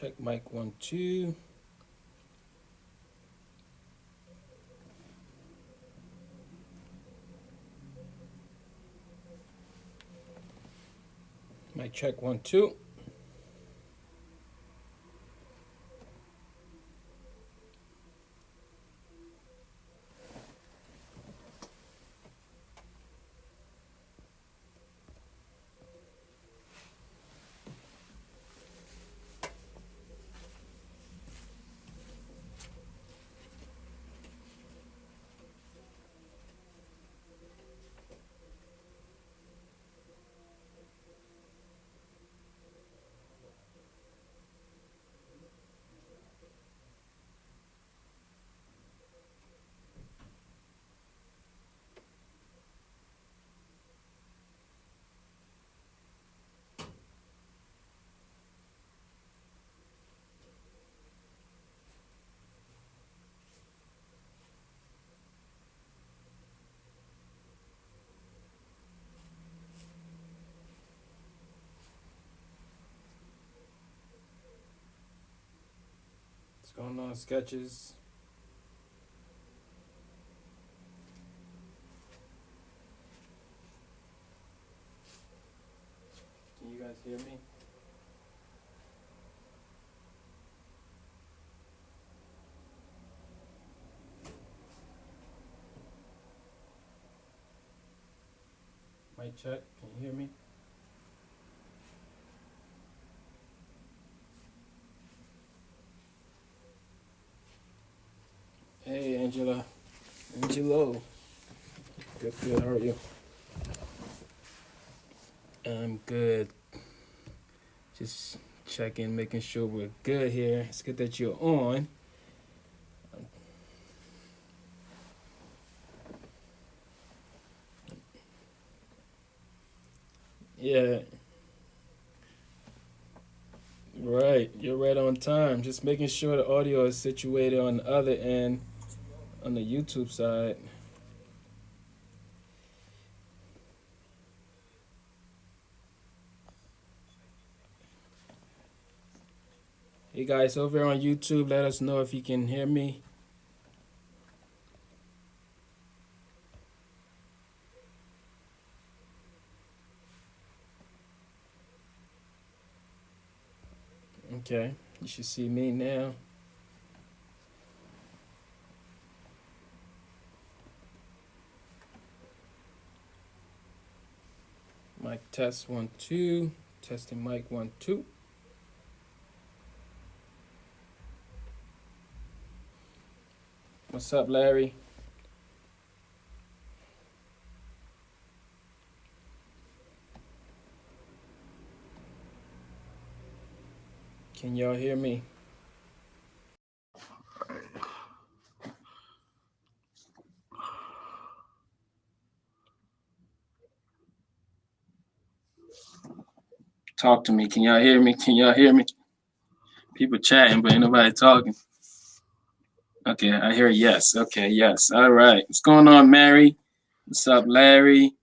Check mic 1, 2. Mic check 1, 2. What's going on, sketches? Can you guys hear me? Mic check. Can you hear me? Hey, Angela. Angelo. Good, good. How are you? I'm good. Just checking, making sure we're good here. It's good that you're on. Yeah. Right. You're right on time. Just making sure the audio is situated on the other end, on the YouTube side. Hey guys, over on YouTube, let us know if you can hear me. Okay, you should see me now. Mic test 1, 2. Testing mic 1, 2. What's up, Larry? Can y'all hear me? Talk to me. Can y'all hear me? Can y'all hear me? People chatting, but ain't nobody talking. Okay, I hear yes. Okay, yes. All right. What's going on, Mary? What's up, Larry?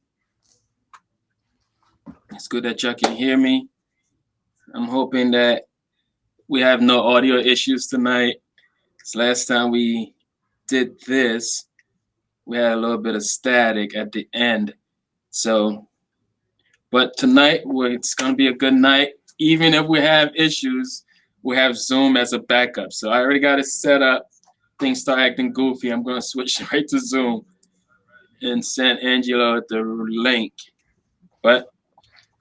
It's good that y'all can hear me. I'm hoping that we have no audio issues tonight. Because last time we did this, we had a little bit of static at the end. So, but tonight, it's going to be a good night. Even if we have issues, we have Zoom as a backup. So I already got it set up. Things start acting goofy. I'm going to switch right to Zoom and send Angelo the link. But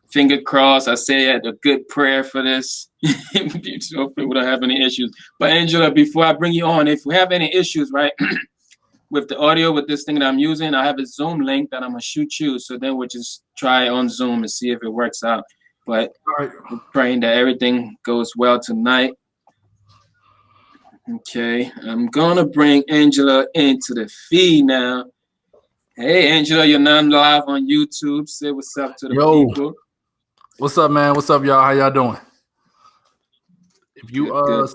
finger crossed, I say a good prayer for this. Hopefully we don't have any issues. But Angela, before I bring you on, if we have any issues, right, with the audio, with this thing that I'm using, I have a Zoom link that I'm going to shoot you. So then we'll just try on Zoom and see if it works out. But I'm praying that everything goes well tonight. Okay, I'm going to bring Angela into the feed now. Hey, Angela, you're now live on YouTube. Say what's up to the people. What's up, man? What's up, y'all? How y'all doing? If you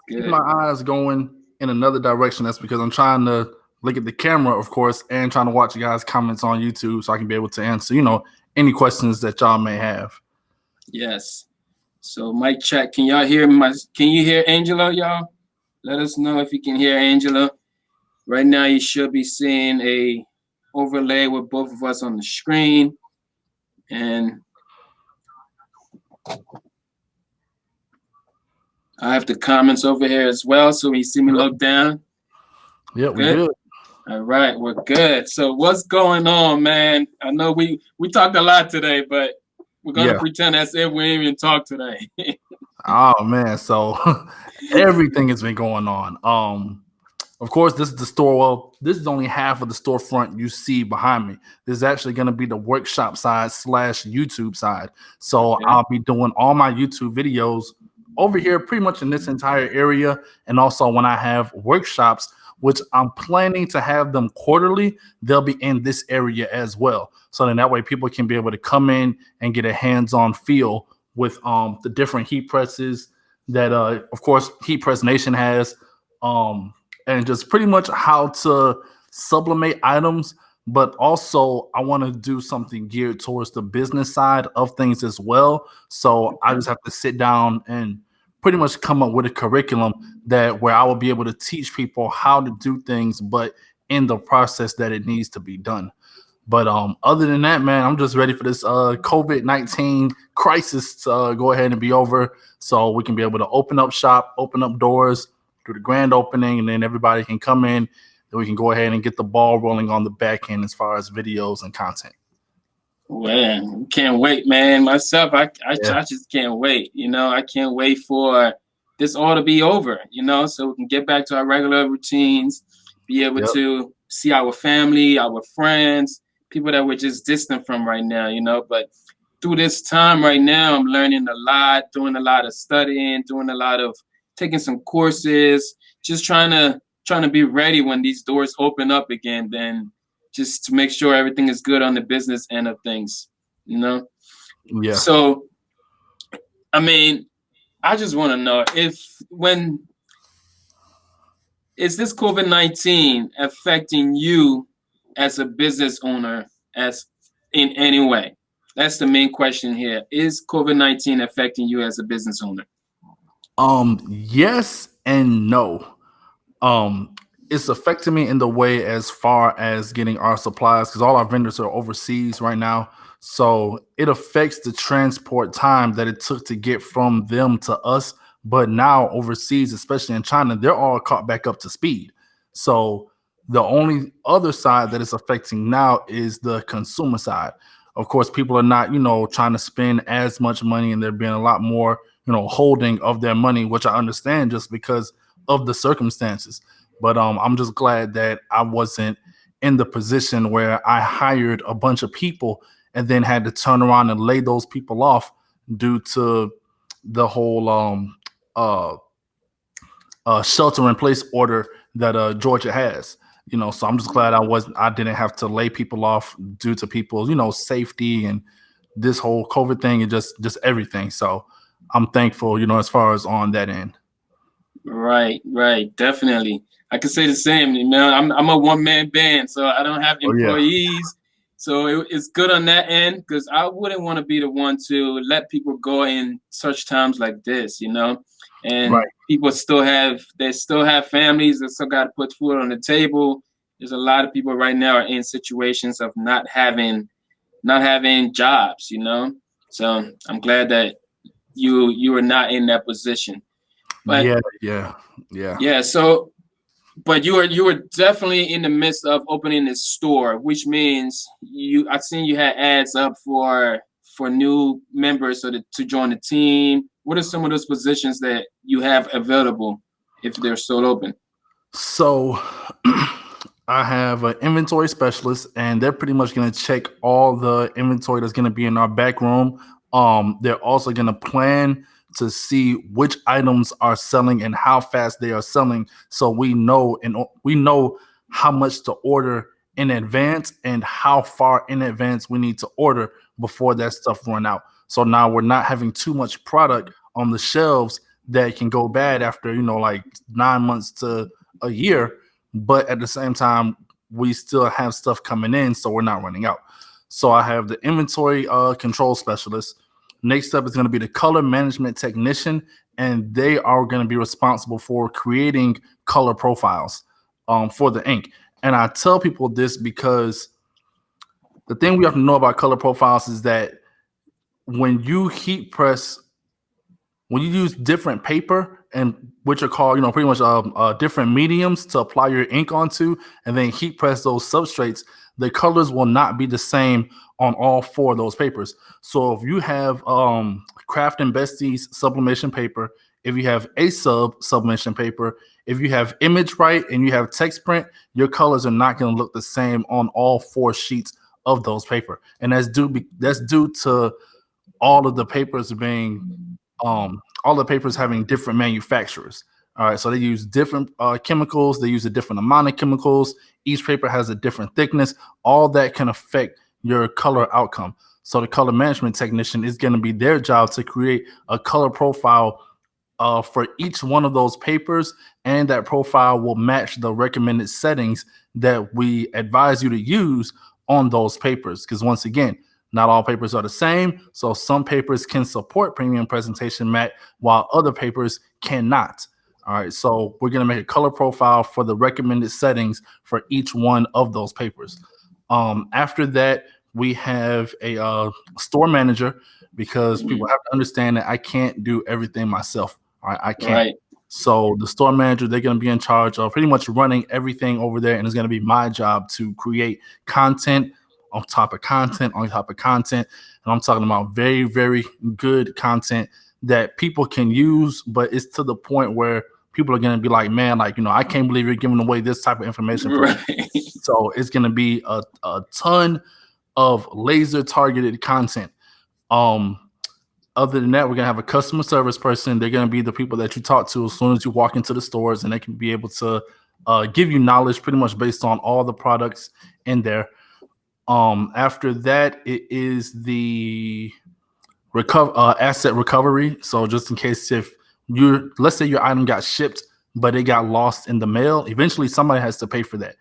see my eyes going in another direction, that's because I'm trying to look at the camera, of course, and trying to watch you guys' comments on YouTube so I can be able to answer, any questions that y'all may have. Yes. So mic check. Can y'all hear my? Can you hear Angela, y'all? Let us know if you can hear Angela. Right now, you should be seeing a overlay with both of us on the screen, and I have the comments over here as well. So when you see me look down, yeah, we good. All right, we're good. So what's going on, man? I know we talked a lot today, but we're gonna pretend as if we didn't even talk today. Oh man, so everything has been going on. Of course, this is the store. Well, this is only half of the storefront you see behind me. This is actually going to be the workshop side / YouTube side. So I'll be doing all my YouTube videos over here, pretty much in this entire area. And also when I have workshops, which I'm planning to have them quarterly, they'll be in this area as well. So then that way people can be able to come in and get a hands-on feel with the different heat presses that of course Heat Press Nation has. And just pretty much how to sublimate items, but also I want to do something geared towards the business side of things as well. So I just have to sit down and pretty much come up with a curriculum that where I will be able to teach people how to do things, but in the process that it needs to be done. But other than that, man, I'm just ready for this COVID-19 crisis to go ahead and be over so we can be able to open up shop, open up doors, do the grand opening, and then everybody can come in. Then we can go ahead and get the ball rolling on the back end as far as videos and content. Well, can't wait, man. Myself, I just can't wait. You know, I can't wait for this all to be over, you know, so we can get back to our regular routines, be able to see our family, our friends, people that we're just distant from right now, you know. But through this time right now, I'm learning a lot, doing a lot of studying, doing a lot of taking some courses, just trying to be ready when these doors open up again, then just to make sure everything is good on the business end of things, you know? Yeah. So, I mean, I just want to know is this COVID-19 affecting you as a business owner as in any way? That's the main question here. Is COVID-19 affecting you as a business owner? Yes and no. It's affecting me in the way as far as getting our supplies because all our vendors are overseas right now. So it affects the transport time that it took to get from them to us. But now overseas, especially in China, they're all caught back up to speed. So the only other side that it's affecting now is the consumer side. Of course, people are not, trying to spend as much money, and they're being a lot more, holding of their money, which I understand just because of the circumstances. But I'm just glad that I wasn't in the position where I hired a bunch of people and then had to turn around and lay those people off due to the whole shelter in place order that Georgia has. So I'm just glad I didn't have to lay people off due to people's safety and this whole COVID thing and just everything. So I'm thankful, as far as on that end. Right, definitely. I can say the same. I'm a one-man band, so I don't have employees. So it's good on that end because I wouldn't want to be the one to let people go in such times like this, And people still have families that still got to put food on the table. There's a lot of people right now are in situations of not having jobs, So I'm glad that you are not in that position. But yeah. So, but you were definitely in the midst of opening this store, which means I've seen you had ads up for new members to join the team. What are some of those positions that you have available if they're still open? So I have an inventory specialist, and they're pretty much going to check all the inventory that's going to be in our back room. They're also going to plan to see which items are selling and how fast they are selling, so we know how much to order in advance and how far in advance we need to order before that stuff run out. So now we're not having too much product on the shelves that can go bad after like 9 months to a year, but at the same time we still have stuff coming in, so we're not running out. So I have the inventory control specialist. Next up is going to be the color management technician, and they are going to be responsible for creating color profiles for the ink. And I tell people this because the thing we have to know about color profiles is that when you heat press, when you use different paper and which are called, pretty much different mediums to apply your ink onto, and then heat press those substrates, the colors will not be the same on all four of those papers. So if you have Craft and Bestie's sublimation paper, if you have sublimation paper, if you have Image Right and you have text print, your colors are not going to look the same on all four sheets of those paper. And that's due to all of the papers being all the papers having different manufacturers. All right, so they use different chemicals. They use a different amount of chemicals. Each paper has a different thickness. All that can affect your color outcome. So the color management technician is going to be their job to create a color profile for each one of those papers, and that profile will match the recommended settings that we advise you to use on those papers. Because once again, not all papers are the same. So some papers can support premium presentation matte while other papers cannot. All right, so we're going to make a color profile for the recommended settings for each one of those papers. After that, we have a store manager, because people have to understand that I can't do everything myself. All right, I can't. Right. So the store manager, they're going to be in charge of pretty much running everything over there, and it's going to be my job to create content on top of content on top of content. And I'm talking about very, very good content that people can use, but it's to the point where people are going to be like, man, like, I can't believe you're giving away this type of information. Right. So it's going to be a ton of laser targeted content. Other than that, we're going to have a customer service person. They're going to be the people that you talk to as soon as you walk into the stores, and they can be able to give you knowledge pretty much based on all the products in there. After that, it is the asset recovery. So just in case if let's say your item got shipped, but it got lost in the mail, eventually somebody has to pay for that,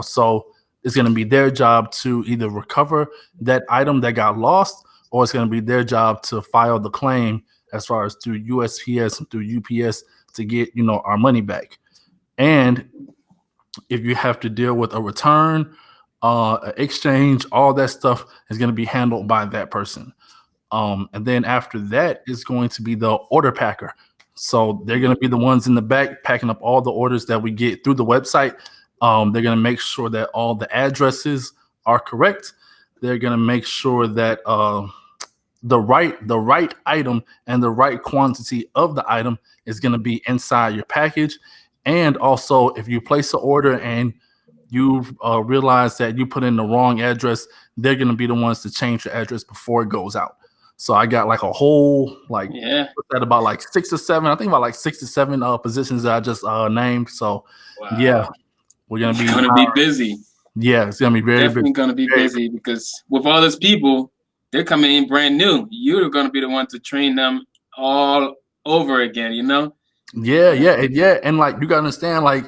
so it's going to be their job to either recover that item that got lost, or it's going to be their job to file the claim as far as through USPS and through UPS to get, our money back. And if you have to deal with a return, exchange, all that stuff is going to be handled by that person. And then after that is going to be the order packer. So they're going to be the ones in the back packing up all the orders that we get through the website. They're going to make sure that all the addresses are correct. They're going to make sure that the right item and the right quantity of the item is going to be inside your package. And also, if you place an order and you realize that you put in the wrong address, they're going to be the ones to change the address before it goes out. So I got like a whole about like 6 or 7. I think about like 6 to 7 positions that I just named. So yeah, we're going to be busy. Yeah, it's going to be definitely going to be busy because with all those people, they're coming in brand new. You're going to be the one to train them all over again, Yeah. And like, you got to understand, like,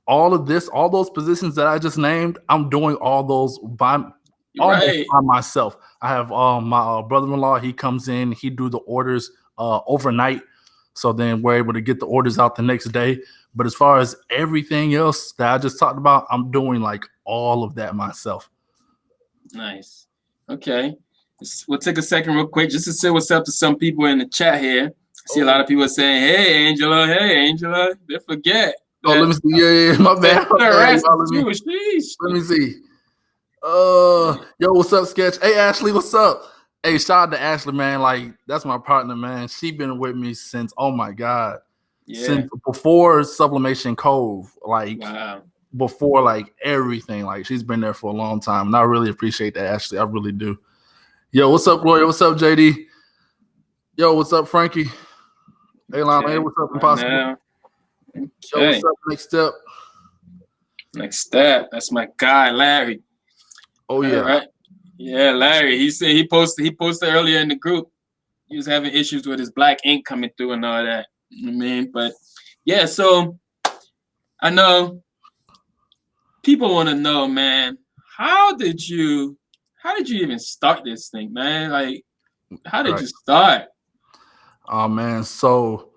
all those positions that I just named, I'm doing all those by myself. I have my brother-in-law. He comes in, he do the orders overnight, so then we're able to get the orders out the next day. But as far as everything else that I just talked about, I'm doing like all of that myself. Nice. Okay, we'll take a second real quick just to say what's up to some people in the chat here. I see a lot of people saying, "Hey, Angela. Hey, Angela." They forget. Oh, let me see. Yeah, my bad. Let me see. Yo, what's up, Sketch? Hey, Ashley, what's up? Hey, shout out to Ashley, man. Like, that's my partner, man. She been with me since, oh my God, since before Sublimation Cove, like before like everything. Like, she's been there for a long time, and I really appreciate that, Ashley. I really do. Yo, what's up, Gloria? What's up, JD? Yo, what's up, Frankie? Hey, Lama. Hey, what's up, Impossible? Okay. Yo, what's up? Next step. That's my guy, Larry. Oh yeah. Right. Yeah, Larry. He said he posted earlier in the group. He was having issues with his black ink coming through and all that. You know what I mean? But yeah, so I know people want to know, man, how did you even start this thing, man? Like, How did Right. you start? Oh man. So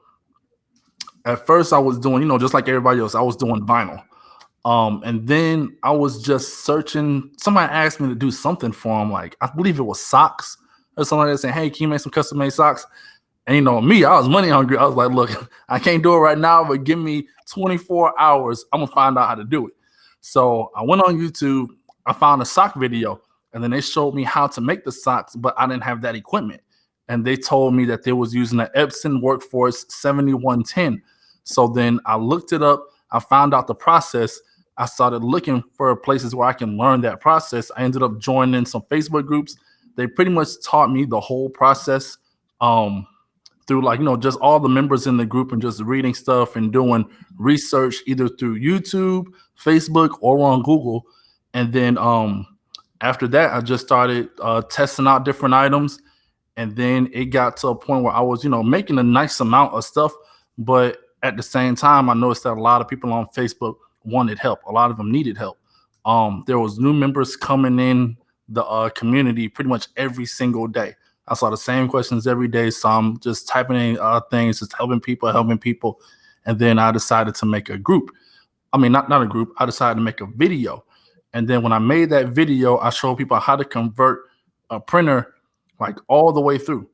at first I was doing, just like everybody else, I was doing vinyl. And then I was just searching. Somebody asked me to do something for them, like I believe it was socks or something like that, saying, "Hey, can you make some custom made socks?" And me, I was money hungry. I was like, "Look, I can't do it right now, but give me 24 hours. I'm gonna find out how to do it." So I went on YouTube. I found a sock video, and then they showed me how to make the socks, but I didn't have that equipment. And they told me that they was using an Epson Workforce 7110. So then I looked it up. I found out the process. I started looking for places where I can learn that process. I ended up joining some Facebook groups. They pretty much taught me the whole process. Through just all the members in the group and just reading stuff and doing research either through YouTube, Facebook, or on Google. And then after that, I just started testing out different items. And then it got to a point where I was, making a nice amount of stuff. But at the same time, I noticed that a lot of people on Facebook wanted help. A lot of them needed help. There was new members coming in the community pretty much every single day. I saw the same questions every day. So I'm just typing in things, just helping people. And then I decided to make a group. I mean, not a group. I decided to make a video. And then when I made that video, I showed people how to convert a printer like all the way through,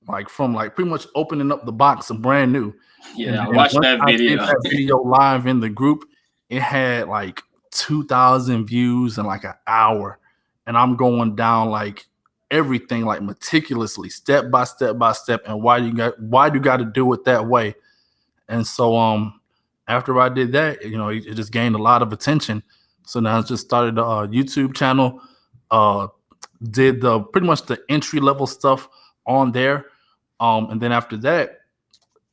like from like pretty much opening up the box of brand new. Yeah, I watched that I did video. that video live in the group, it had like 2,000 views in like an hour. And I'm going down like everything like meticulously, step by step, and why you got to do it that way. And so after I did that, it just gained a lot of attention. So now I just started a YouTube channel, did the pretty much the entry level stuff on there. And then after that,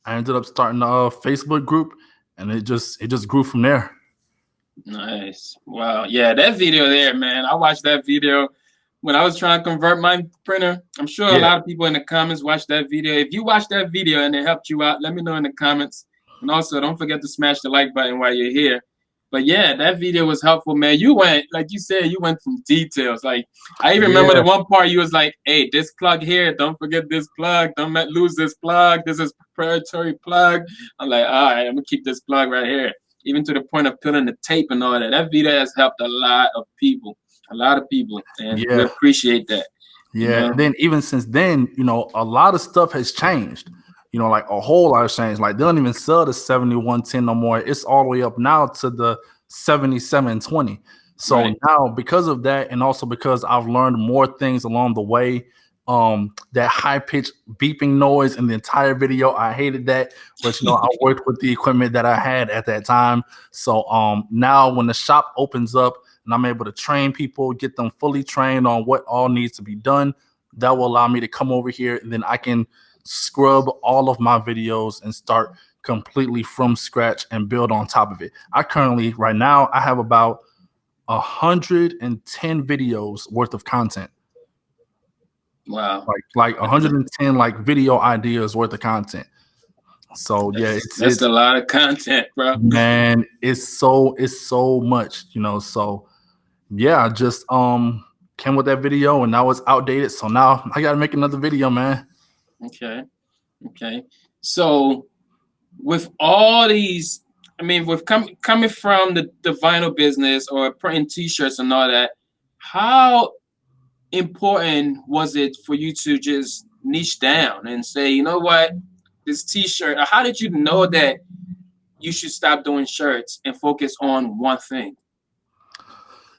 I ended up starting a Facebook group, and it just grew from there. Nice. Wow. Yeah, that video there, man. I watched that video when I was trying to convert my printer. I'm sure a lot of people in the comments watched that video. If you watched that video and it helped you out, let me know in the comments. And also, don't forget to smash the like button while you're here. But yeah, that video was helpful, man. You went, like you said, you went from details. Like, I even remember the one part you was like, "Hey, this plug here, don't forget this plug. Don't lose this plug. This is proprietary plug." I'm like, all right, I'm going to keep this plug right here. Even to the point of putting the tape and all that. That video has helped a lot of people, and we appreciate that. Yeah, and then even since then, a lot of stuff has changed. Like a whole lot of changed. Like they don't even sell the 7110 no more. It's all the way up now to the 7720. So now, because of that, and also because I've learned more things along the way, that high-pitched beeping noise in the entire video, I hated that. But I worked with the equipment that I had at that time. So now when the shop opens up and I'm able to train people, get them fully trained on what all needs to be done, that will allow me to come over here, and then I can scrub all of my videos and start completely from scratch and build on top of it. I currently, right now, I have about 110 videos worth of content. Wow. Like 110 like video ideas worth of content. So that's a lot of content, bro. Man, it's so much, so yeah, I just came with that video and now it's outdated. So now I gotta make another video, man. Okay. So with all these, I mean, with coming from the vinyl business or printing t-shirts and all that, how important was it for you to just niche down and say, you know what, this t-shirt, or how did you know that you should stop doing shirts and focus on one thing?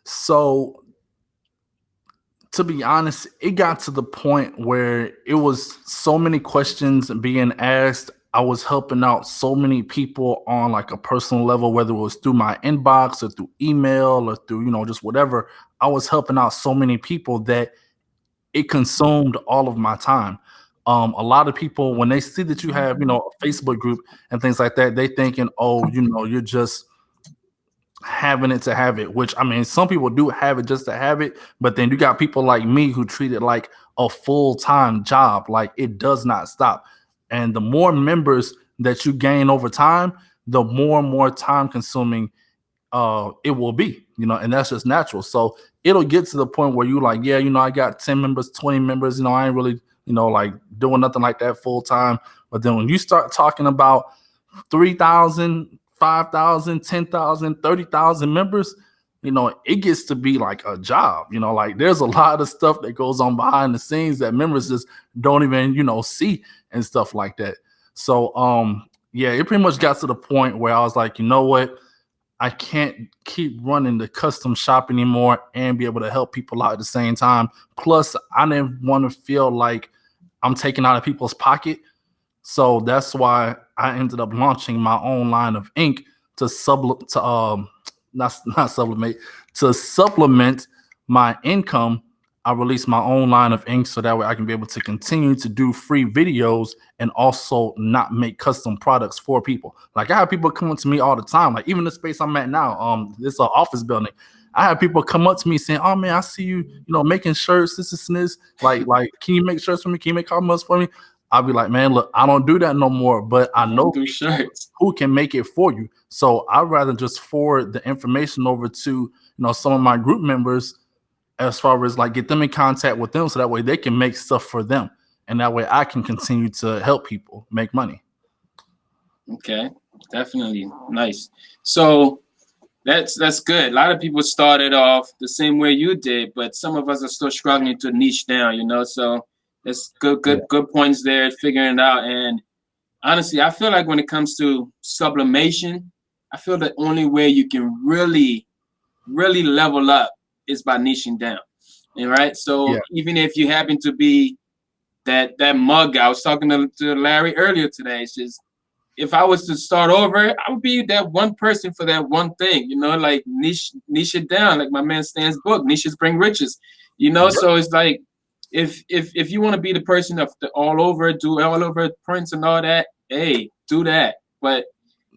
So to be honest, it got to the point where it was so many questions being asked. I was helping out so many people on like a personal level, whether it was through my inbox or through email or through, just whatever. I was helping out so many people that it consumed all of my time. A lot of people, when they see that you have, a Facebook group and things like that, they thinking, oh, you're just having it to have it, which I mean, some people do have it just to have it, but then you got people like me who treat it like a full-time job. Like it does not stop. And the more members that you gain over time, the more and more time consuming it will be, and that's just natural. So it'll get to the point where you like, yeah, I got 10 members, 20 members, I ain't really like doing nothing like that full time. But then when you start talking about 3,000, 5,000, 10,000, 30,000 members, it gets to be like a job. Like there's a lot of stuff that goes on behind the scenes that members just don't even, see and stuff like that. So, yeah, it pretty much got to the point where I was like, you know what? I can't keep running the custom shop anymore and be able to help people out at the same time. Plus, I didn't want to feel like I'm taking out of people's pocket. So that's why I ended up launching my own line of ink to not sublimate, to supplement my income. I released my own line of ink so that way I can be able to continue to do free videos and also not make custom products for people. Like I have people coming to me all the time, like even the space I'm at now, this office building. I have people come up to me saying, "Oh man, I see you, making shirts, this and this. Like, can you make shirts for me? Can you make comments for me?" I'll be like, "Man, look, I don't do that no more, but I know shirts who can make it for you." So I'd rather just forward the information over to, some of my group members, as far as like get them in contact with them so that way they can make stuff for them. And that way I can continue to help people make money. Okay, definitely. Nice. So that's good. A lot of people started off the same way you did, but some of us are still struggling to niche down, so that's good points there, figuring it out. And honestly, I feel like when it comes to sublimation, I feel the only way you can really level up is by niching down. And right. So even if you happen to be that mug, I was talking to Larry earlier today. It's just, if I was to start over, I would be that one person for that one thing, like niche it down, like my man Stan's book, Niches Bring Riches, So it's like, if you want to be the person of the all over, do all over prints and all that, hey, do that. But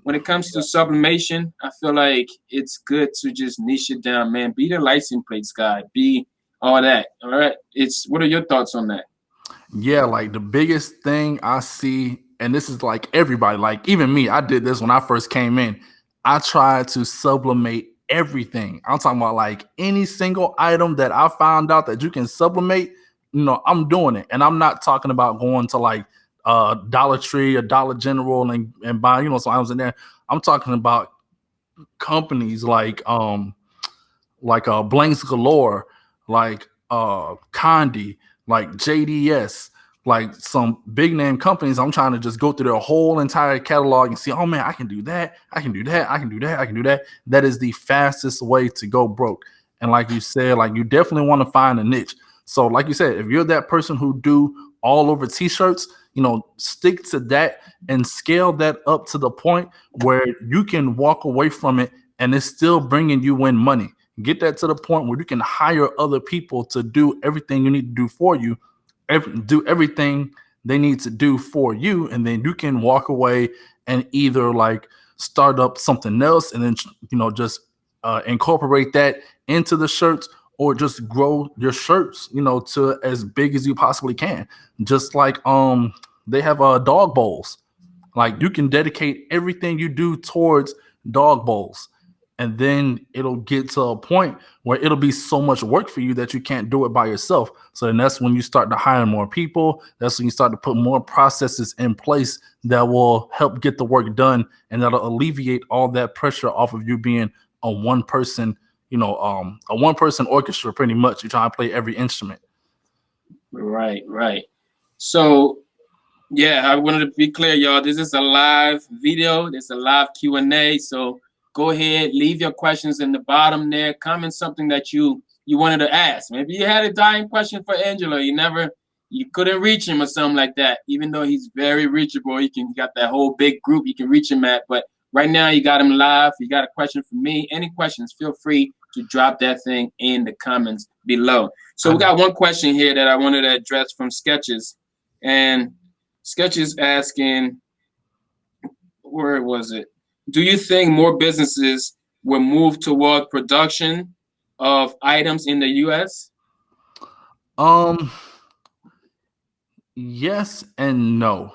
when it comes to sublimation, I feel like it's good to just niche it down, man. Be the license plates guy. Be all that. All right. What are your thoughts on that? Yeah, like the biggest thing I see, and this is like everybody, like even me, I did this when I first came in. I tried to sublimate everything. I'm talking about like any single item that I found out that you can sublimate, I'm doing it. And I'm not talking about going to like Dollar Tree or Dollar General and buying, some items in there. I'm talking about companies like Blanks Galore, like Condi, like JDS, like some big name companies. I'm trying to just go through their whole entire catalog and see, oh man, I can do that, I can do that, I can do that, I can do that. That is the fastest way to go broke. And like you said, like you definitely want to find a niche. So like you said, if you're that person who do all over t-shirts, stick to that and scale that up to the point where you can walk away from it and it's still bringing you in money. Get that to the point where you can hire other people to do everything you need to do for you, do everything they need to do for you, and then you can walk away and either like start up something else and then just incorporate that into the shirts, or just grow your shirts to as big as you possibly can. Just like they have dog bowls. Like you can dedicate everything you do towards dog bowls. And then it'll get to a point where it'll be so much work for you that you can't do it by yourself. So then that's when you start to hire more people. That's when you start to put more processes in place that will help get the work done, and that'll alleviate all that pressure off of you being a one person, a one person orchestra. Pretty much, you're trying to play every instrument. Right. So yeah, I wanted to be clear, y'all. This is a live video. This is a live Q&A. So go ahead, leave your questions in the bottom there. Comment something that you wanted to ask. Maybe you had a dying question for Angelo. You couldn't reach him or something like that. Even though he's very reachable, you got that whole big group you can reach him at. But right now you got him live. You got a question for me. Any questions, feel free to drop that thing in the comments below. So we got one question here that I wanted to address from Sketches. And Sketches asking, where was it? Do you think more businesses will move toward production of items in the U.S.? Yes and no.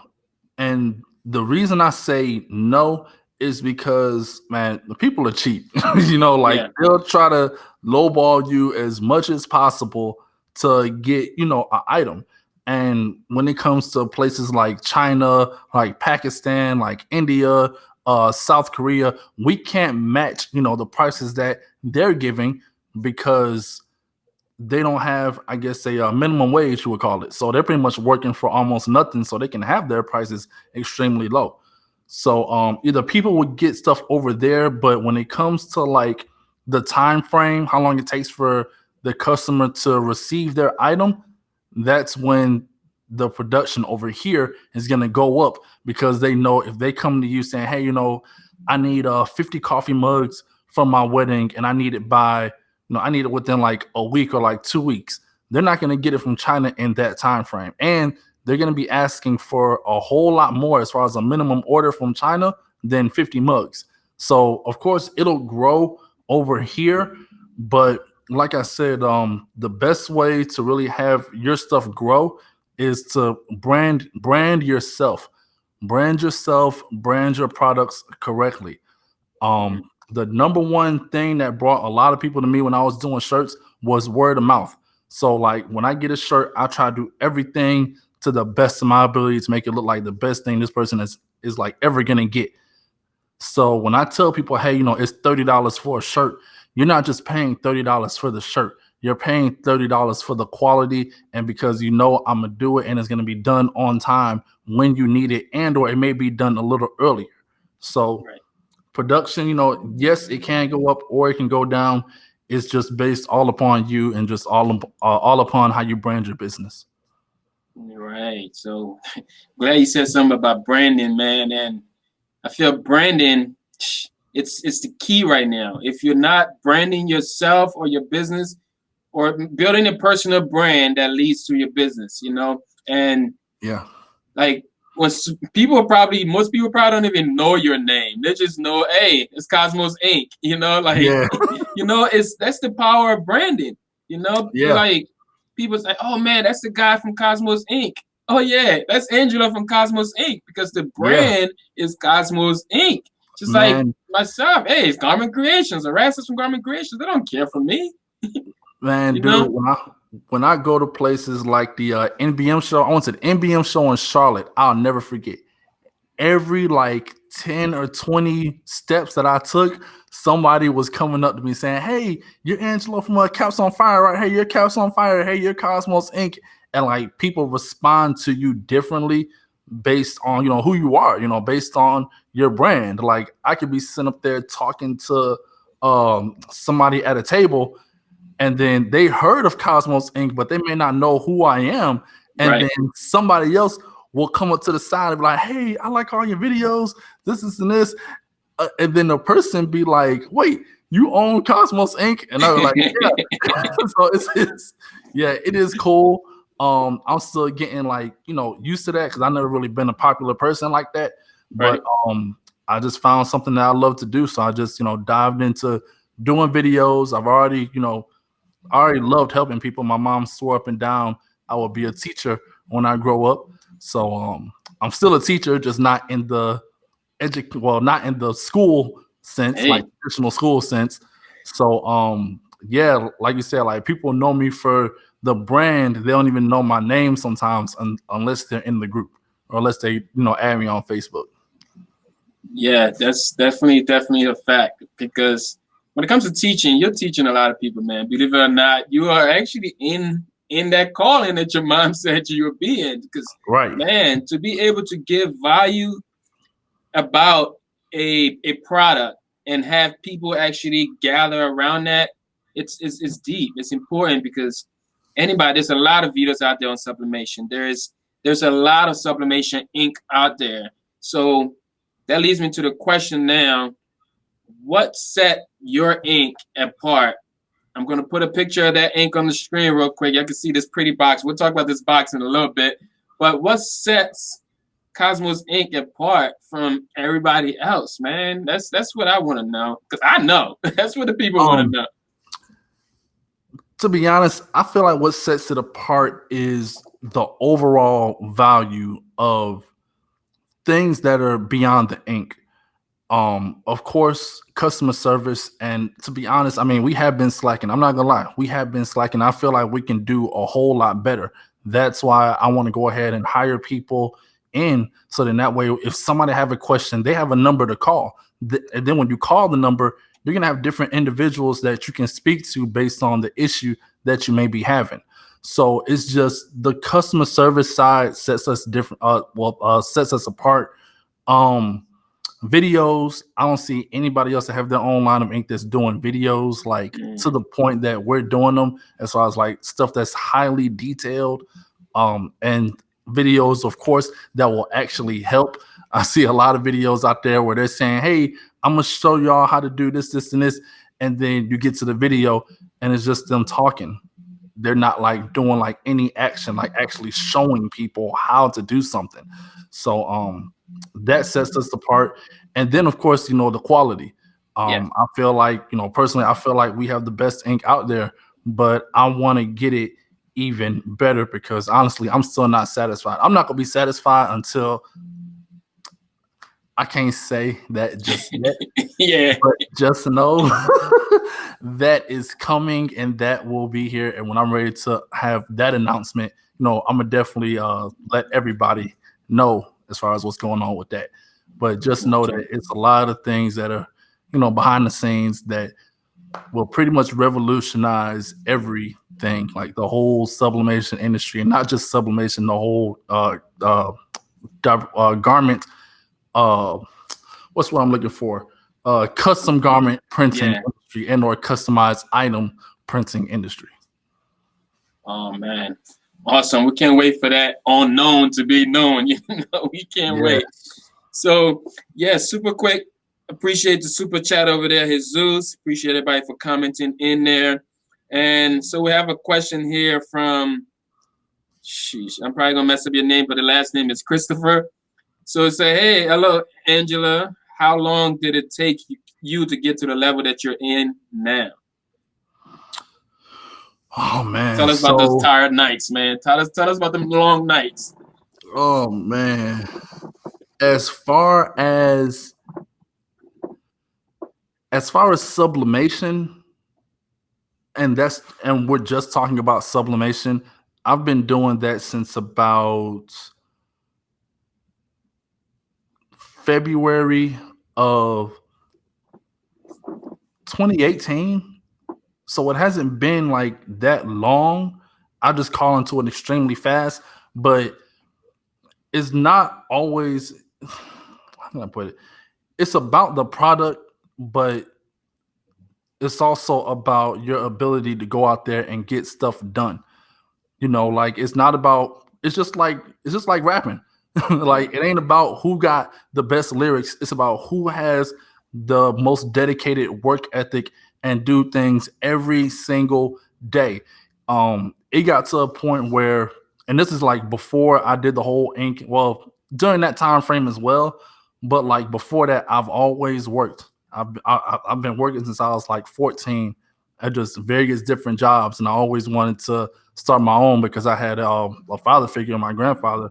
And the reason I say no is because, man, the people are cheap. They'll try to lowball you as much as possible to get, an item. And when it comes to places like China, like Pakistan, like India, South Korea, we can't match, the prices that they're giving because they don't have, I guess, a minimum wage, you would call it. So they're pretty much working for almost nothing, so they can have their prices extremely low. So either people would get stuff over there, but when it comes to like the time frame, how long it takes for the customer to receive their item, that's when the production over here is going to go up, because they know if they come to you saying, hey, I need 50 coffee mugs for my wedding and I need it by, I need it within like a week or like 2 weeks. They're not going to get it from China in that time frame. And they're going to be asking for a whole lot more as far as a minimum order from China than 50 mugs. So, of course, it'll grow over here. But like I said, the best way to really have your stuff grow is to brand yourself. Brand yourself, brand your products correctly. The number one thing that brought a lot of people to me when I was doing shirts was word of mouth. So like when I get a shirt, I try to do everything to the best of my ability to make it look like the best thing this person is like ever gonna get. So when I tell people, hey, it's $30 for a shirt, you're not just paying $30 for the shirt. You're paying $30 for the quality, and because I'm gonna do it and it's gonna be done on time when you need it, and or it may be done a little earlier. So production, yes, it can go up or it can go down. It's just based all upon you and just all upon how you brand your business. Right. So glad you said something about branding, man. And I feel branding, it's the key right now. If you're not branding yourself or your business or building a personal brand that leads to your business, and like most people probably don't even know your name. They just know, hey, it's Cosmos Inc. That's the power of branding. Like people say, oh man, that's the guy from Cosmos Inc. Oh yeah, that's Angela from Cosmos Inc. Because the brand is Cosmos Inc. Just like myself, hey, it's Garment Creations, Erastus from Garment Creations. They don't care for me. Man, dude, when I go to places like the NBM show, I went to the NBM show in Charlotte. I'll never forget. Every like 10 or 20 steps that I took, somebody was coming up to me saying, hey, you're Angelo from Caps on Fire, right? Hey, you're Caps on Fire. Hey, you're Cosmos Inc. And like people respond to you differently based on, who you are, based on your brand. Like I could be sitting up there talking to somebody at a table, and then they heard of Cosmos Inc., but they may not know who I am. And then somebody else will come up to the side and be like, hey, I like all your videos, this and this. And then the person be like, wait, you own Cosmos Inc.? And I was like, yeah. So it is cool. I'm still getting like, used to that because I've never really been a popular person like that. But I just found something that I love to do. So I just, dived into doing videos. I already loved helping people. My mom swore up and down I will be a teacher when I grow up. So I'm still a teacher, just not in the not in the school sense, like traditional school sense. So like you said, like people know me for the brand. They don't even know my name sometimes unless they're in the group or unless they add me on Facebook. Yeah, that's definitely a fact, because when it comes to teaching, you're teaching a lot of people, man. Believe it or not, you are actually in that calling that your mom said you would be in. Because, man, to be able to give value about a product and have people actually gather around that, it's deep. It's important because there's a lot of videos out there on sublimation. There's a lot of Sublimation Inc. out there. So that leads me to the question now. What set your ink apart? I'm going to put a picture of that ink on the screen real quick. You can see this pretty box. We'll talk about this box in a little bit. But what sets Cosmos Inc. apart from everybody else, man? That's what I want to know. Because I know. That's what the people want to know. To be honest, I feel like what sets it apart is the overall value of things that are beyond the ink. Of course, customer service. And to be honest, I mean, we have been slacking. I'm not gonna lie. We have been slacking. I feel like we can do a whole lot better. That's why I want to go ahead and hire people in, so then that way, if somebody have a question, they have a number to call. And then when you call the number, you're gonna have different individuals that you can speak to based on the issue that you may be having. So it's just the customer service side sets us different. Sets us apart. Um, Videos, I don't see anybody else that have their own line of ink that's doing videos like to the point that we're doing them, as far as like stuff that's highly detailed, and videos, of course, that will actually help. I see a lot of videos out there where they're saying, hey, I'm gonna show y'all how to do this, this, and this, and then you get to the video and it's just them talking. They're not like doing like any action, like actually showing people how to do something. So that sets us apart. And then of course, the quality. I feel like, personally, I feel like we have the best ink out there, but I want to get it even better, because honestly, I'm still not satisfied. I'm not gonna be satisfied until, I can't say that just yet. Yeah. But just know that is coming and that will be here. And when I'm ready to have that announcement, I'm gonna definitely let everybody know as far as what's going on with that. But just know that it's a lot of things that are, behind the scenes that will pretty much revolutionize everything, like the whole sublimation industry, and not just sublimation, the whole garment. What's what I'm looking for? Custom garment printing industry and or customized item printing industry. Oh man, awesome! We can't wait for that unknown to be known. We can't wait. So super quick. Appreciate the super chat over there, Jesus. Appreciate everybody for commenting in there. And so we have a question here from, I'm probably gonna mess up your name, but the last name is Christopher. So it say, hey, hello, Angela. How long did it take you to get to the level that you're in now? Oh man! Tell us about those tired nights, man. Tell us about them long nights. Oh man! As far as sublimation, and we're just talking about sublimation. I've been doing that since about February of 2018. So it hasn't been like that long. I just call into it extremely fast, but it's not always, how can I put it? It's about the product, but it's also about your ability to go out there and get stuff done. Like it's not about, it's just like rapping. Like it ain't about who got the best lyrics. It's about who has the most dedicated work ethic and do things every single day. It got to a point where, and this is like before I did the whole ink, well, during that time frame as well, but like before that, I've always worked. I've been working since I was like 14 at just various different jobs, and I always wanted to start my own because I had a father figure, my grandfather.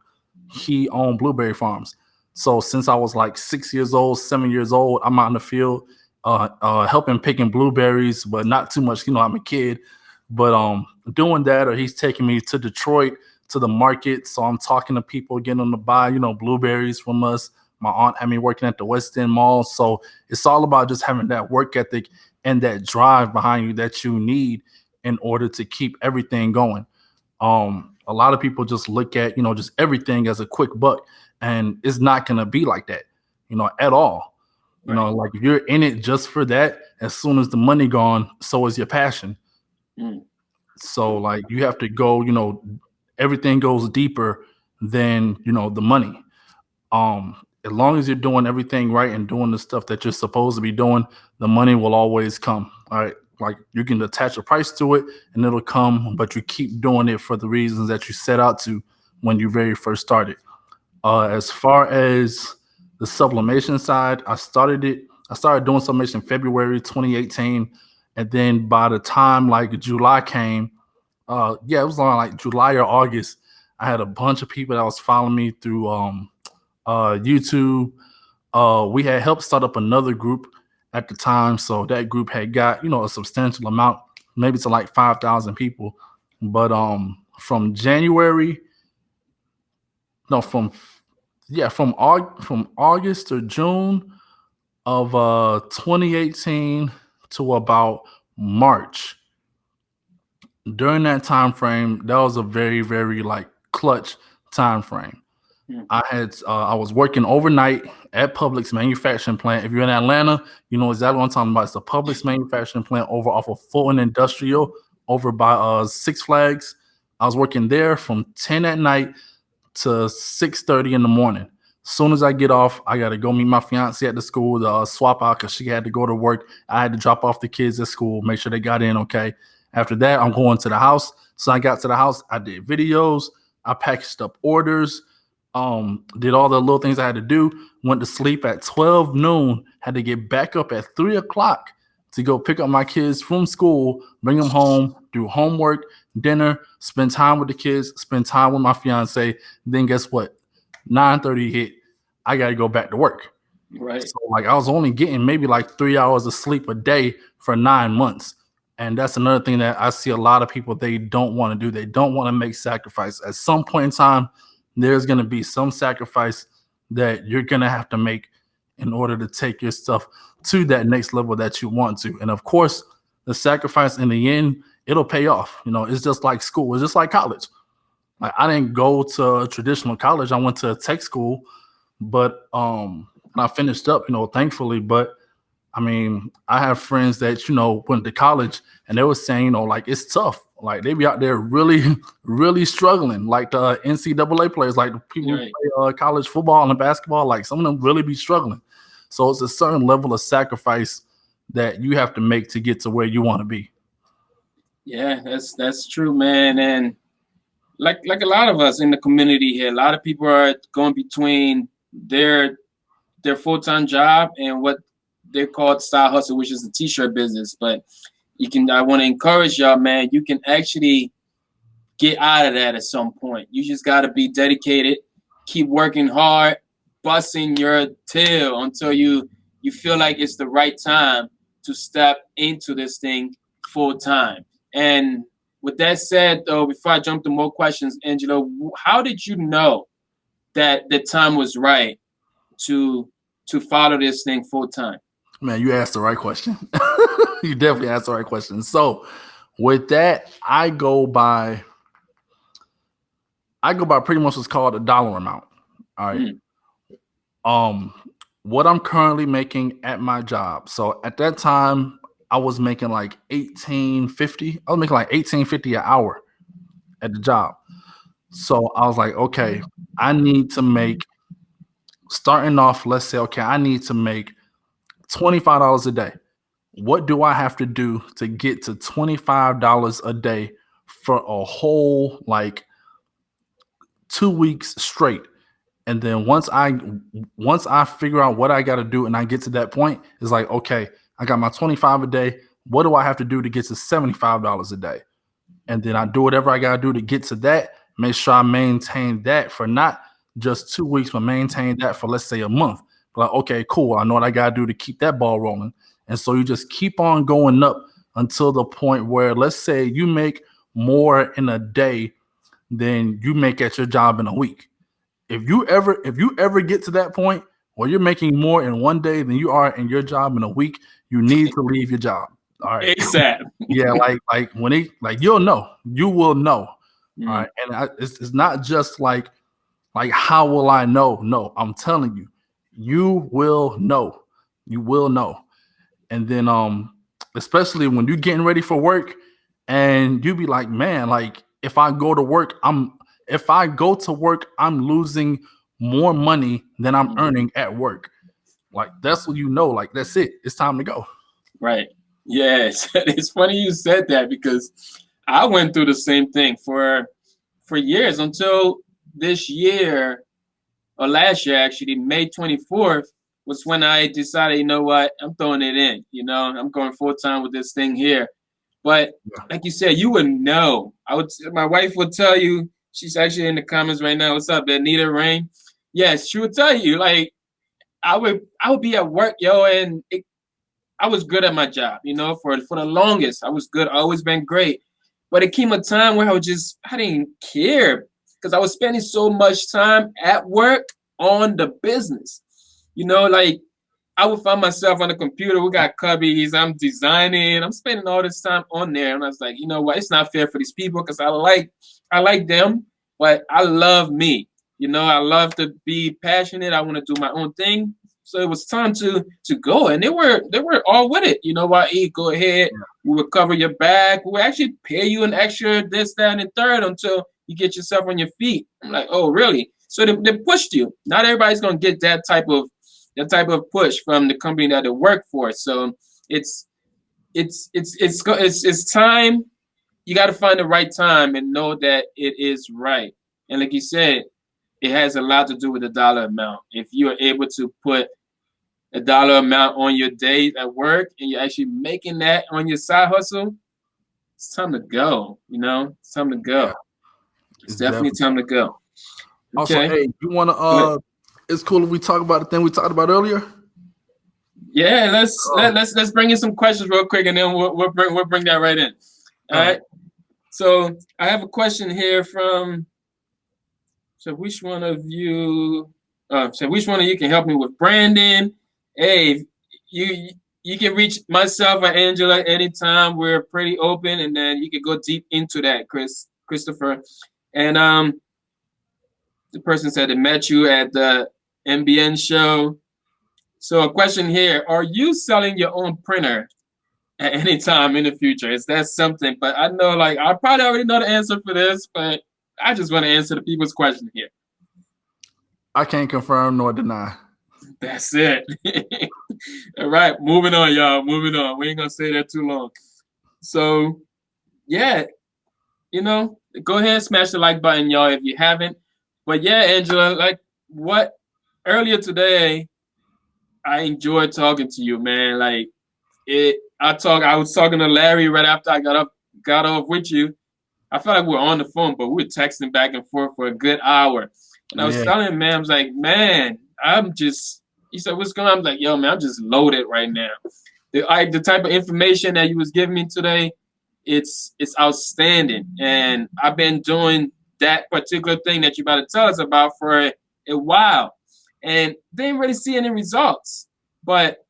He owned blueberry farms. So since I was like 6 years old, 7 years old, I'm out in the field helping picking blueberries, but not too much. I'm a kid, but doing that, or he's taking me to Detroit to the market. So I'm talking to people, getting them to buy, blueberries from us. My aunt had me working at the West End Mall. So it's all about just having that work ethic and that drive behind you that you need in order to keep everything going. A lot of people just look at, just everything as a quick buck, and it's not going to be like that, at all. Like if you're in it just for that, as soon as the money gone, so is your passion. So like you have to go, everything goes deeper than, the money. As long as you're doing everything right and doing the stuff that you're supposed to be doing, the money will always come. All right. Like you can attach a price to it and it'll come, but you keep doing it for the reasons that you set out to when you very first started. As far as the sublimation side, I started doing sublimation February 2018. And then by the time like July came, it was on like July or August, I had a bunch of people that was following me through YouTube. We had helped start up another group at the time, so that group had got a substantial amount, maybe to like 5,000 people. But from January, no, from August to June of 2018 to about March. During that time frame, that was a very, very like clutch time frame. I was working overnight at Publix manufacturing plant. If you're in Atlanta, you know exactly what I'm talking about. It's a Publix manufacturing plant over off of Fulton Industrial over by Six Flags. I was working there from 10 at night to 6:30 in the morning. Soon as I get off, I got to go meet my fiance at the school to swap out because she had to go to work. I had to drop off the kids at school, make sure they got in okay. After that, I'm going to the house. So I got to the house, I did videos, I packaged up orders, did all the little things I had to do, went to sleep at 12 noon, had to get back up at 3 o'clock to go pick up my kids from school, bring them home, do homework, dinner, spend time with the kids, spend time with my fiance. Then guess what? 9:30 hit. I got to go back to work. Right. So like I was only getting maybe like 3 hours of sleep a day for 9 months. And that's another thing that I see a lot of people, they don't want to do. They don't want to make sacrifice. At some point in time, there's going to be some sacrifice that you're going to have to make in order to take your stuff to that next level that you want to. And of course, the sacrifice in the end, it'll pay off. You know, it's just like school. It's just like college. Like I didn't go to a traditional college. I went to a tech school, but I finished up, you know, thankfully. But I mean, I have friends that, you know, went to college and they were saying, you know, like it's tough. Like they be out there really, really struggling. Like the NCAA players, like the people who play college football and basketball, like some of them really be struggling. So it's a certain level of sacrifice that you have to make to get to where you want to be. Yeah, that's true, man. And like a lot of us in the community here, a lot of people are going between their full-time job and what they're called side hustle, which is the t-shirt business. But I want to encourage y'all, man, you can actually get out of that at some point. You just got to be dedicated, keep working hard, busting your tail until you feel like it's the right time to step into this thing full time. And with that said, though, before I jump to more questions, Angelo, how did you know that the time was right to follow this thing full time? Man, you asked the right question. You definitely asked the right question. So with that, I go by pretty much what's called a dollar amount. All right. What I'm currently making at my job. So at that time, I was making like $18.50. I was making like $18.50 an hour at the job. So I was like, okay, I need to make, starting off, let's say, okay, I need to make $25 a day. What do I have to do to get to $25 a day for a whole like 2 weeks straight? And then once I figure out what I got to do and I get to that point, it's like, okay, I got my 25 a day. What do I have to do to get to $75 a day? And then I do whatever I got to do to get to that. Make sure I maintain that for not just 2 weeks, but maintain that for, let's say, a month. Like, okay, cool. I know what I got to do to keep that ball rolling. And so you just keep on going up until the point where, let's say, you make more in a day than you make at your job in a week. If you ever get to that point where you're making more in one day than you are in your job in a week, you need to leave your job. All right. ASAP. Yeah, like when you will know. All right. And it's not just like how will I know? No, I'm telling you, you will know. You will know. And then especially when you're getting ready for work and you be like, man, like if I go to work, I'm losing more money than I'm earning at work. Like that's what you know, like that's it. It's time to go. Right. Yes. It's funny you said that because I went through the same thing for years until this year or last year, actually, May 24th was when I decided, you know what, I'm throwing it in, I'm going full time with this thing here. But like you said, you would know. My wife would tell you, she's actually in the comments right now. What's up, Anita Rain? Yes, she would tell you, like, I would be at work, and I was good at my job, for the longest. I was good, always been great. But it came a time where I didn't care because I was spending so much time at work on the business. Like I would find myself on the computer. We got cubbies. I'm designing. I'm spending all this time on there, and I was like, you know what? It's not fair for these people because I like them, but I love me. I love to be passionate. I want to do my own thing. So it was time to go, and they were all with it. What? Go ahead. We will cover your back. We will actually pay you an extra this, that, and third until you get yourself on your feet. I'm like, oh, really? So they pushed you. Not everybody's gonna get that type of push from the company that they work for. So it's time. You got to find the right time and know that it is right. And like you said, it has a lot to do with the dollar amount. If you are able to put a dollar amount on your day at work and you're actually making that on your side hustle, it's time to go. It's time to go. Yeah, It's definitely time to go. Also, Okay. hey, you want to? It's cool if we talk about the thing we talked about earlier. Yeah, let's bring in some questions real quick, and then we'll bring that right in. All right. So I have a question here from. So which one of you can help me with Brandon? Hey, you can reach myself or Angela anytime. We're pretty open, and then you can go deep into that, Christopher. And the person said they met you at the MBN show. So a question here: are you selling your own printer at any time in the future? Is that something? But I know, I probably already know the answer for this, but I just want to answer the people's question here. I can't confirm nor deny. That's it. All right, moving on, y'all. Moving on. We ain't gonna stay there too long. So, yeah, go ahead and smash the like button, y'all, if you haven't. But yeah, Angela, earlier today, I enjoyed talking to you, man. I was talking to Larry right after I got off with you. I felt like we were on the phone, but we were texting back and forth for a good hour. And I was telling him, man, I was like, man, he said, what's going on? I'm like, yo, man, I'm just loaded right now. The type of information that you was giving me today, it's outstanding. And I've been doing that particular thing that you about to tell us about for a while. And didn't really see any results. But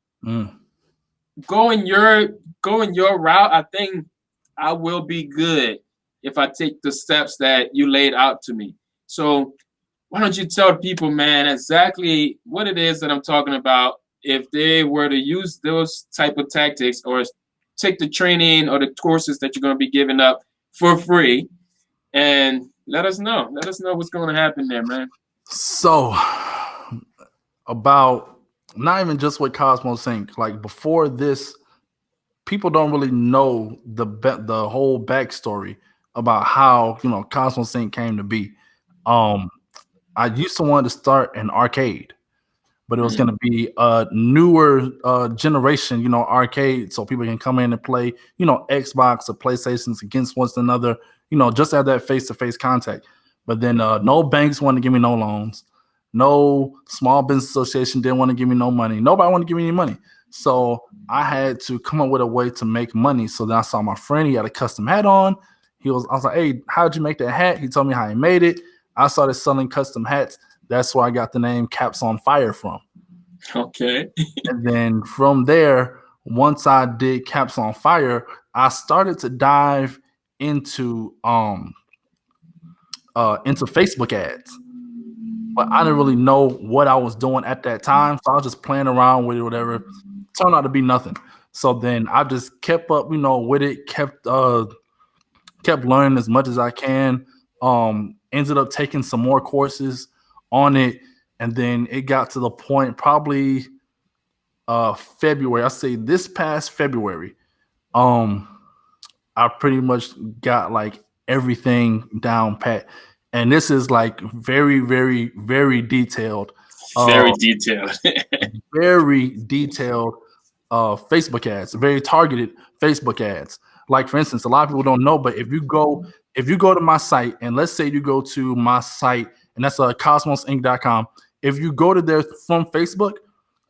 going your route, I think I will be good if I take the steps that you laid out to me. So why don't you tell people, man, exactly what it is that I'm talking about if they were to use those type of tactics or take the training or the courses that you're going to be giving up for free, and let us know. Let us know what's going to happen there, man. So about not even just with Cosmos Sync, like before this, people don't really know the whole backstory about how Cosmos Sync came to be. I used to want to start an arcade, but it was going to be a newer generation, arcade, so people can come in and play, Xbox or PlayStations against one another, just have that face-to-face contact. But then no banks wanted to give me no loans. No small business association didn't want to give me no money. Nobody wanted to give me any money. So I had to come up with a way to make money. So then I saw my friend, he had a custom hat on. I was like, hey, how'd you make that hat? He told me how he made it. I started selling custom hats. That's where I got the name Caps on Fire from. Okay. And then from there, once I did Caps on Fire, I started to dive into Facebook ads. But I didn't really know what I was doing at that time. So I was just playing around with it, whatever. It turned out to be nothing. So then I just kept up, with it, kept learning as much as I can. Ended up taking some more courses on it, and then it got to the point probably February. I say this past February, I pretty much got like everything down pat, and this is like very, very, very detailed. Very detailed. Very detailed Facebook ads, very targeted Facebook ads. Like for instance, a lot of people don't know, but if you go to my site, and let's say you go to my site, and that's cosmosinc.com. If you go to there from Facebook,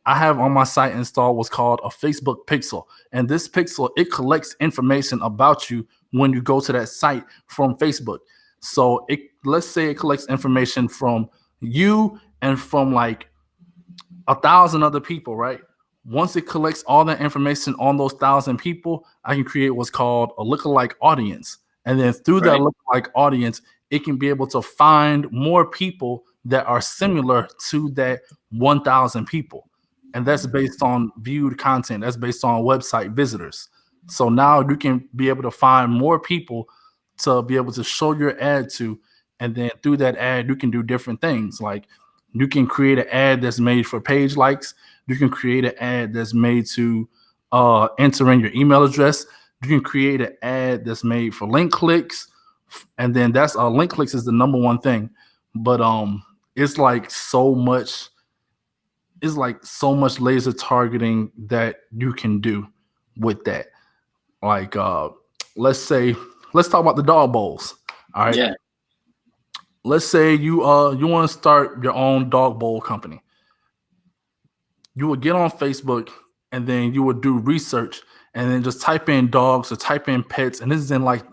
I have on my site installed what's called a Facebook pixel. And this pixel, it collects information about you when you go to that site from Facebook. So let's say it collects information from you and from like 1,000 other people, right? Once it collects all that information on those 1,000 people, I can create what's called a lookalike audience. And then through that lookalike audience, it can be able to find more people that are similar to that 1,000 people. And that's based on viewed content. That's based on website visitors. So now you can be able to find more people to be able to show your ad to. And then through that ad, you can do different things. Like you can create an ad that's made for page likes. You can create an ad that's made to enter in your email address. You can create an ad that's made for link clicks. And then that's link clicks is the number one thing. But it's like so much laser targeting that you can do with that. Like let's talk about the dog bowls. All right. Yeah. Let's say you want to start your own dog bowl company. You would get on Facebook and then you would do research and then just type in dogs or type in pets. And this is in like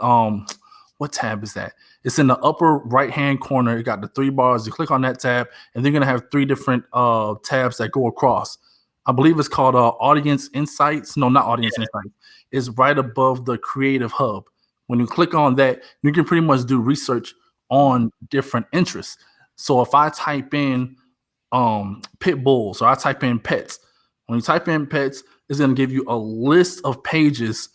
what tab is that? It's in the upper right hand corner. You got the 3 bars. You click on that tab, and they're gonna have 3 different tabs that go across. I believe it's called Audience Insights. No, not Audience Insights. It's right above the Creative Hub. When you click on that, you can pretty much do research on different interests. So if I type in pit bulls or I type in pets, when you type in pets, it's gonna give you a list of pages.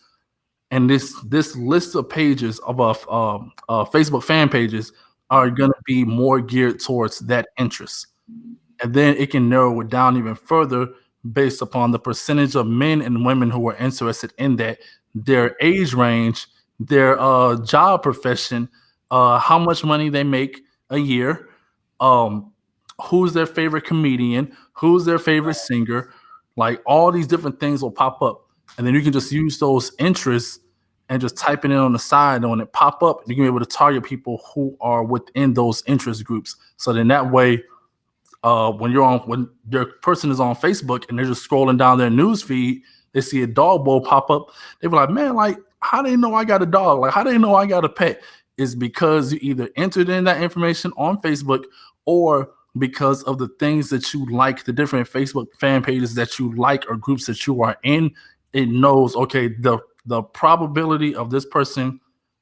And this list of pages of Facebook fan pages are going to be more geared towards that interest. And then it can narrow it down even further based upon the percentage of men and women who are interested in that, their age range, their job profession, how much money they make a year, who's their favorite comedian, who's their favorite singer. Like all these different things will pop up. And then you can just use those interests and just type it in on the side. And when it pop up, you can be able to target people who are within those interest groups. So then that way, when your person is on Facebook and they're just scrolling down their news feed, they see a dog bowl pop up. They be like, man, like, how do they know I got a dog? Like, how do they know I got a pet? Is because you either entered in that information on Facebook or because of the things that you like, the different Facebook fan pages that you like or groups that you are in. It knows, okay, the probability of this person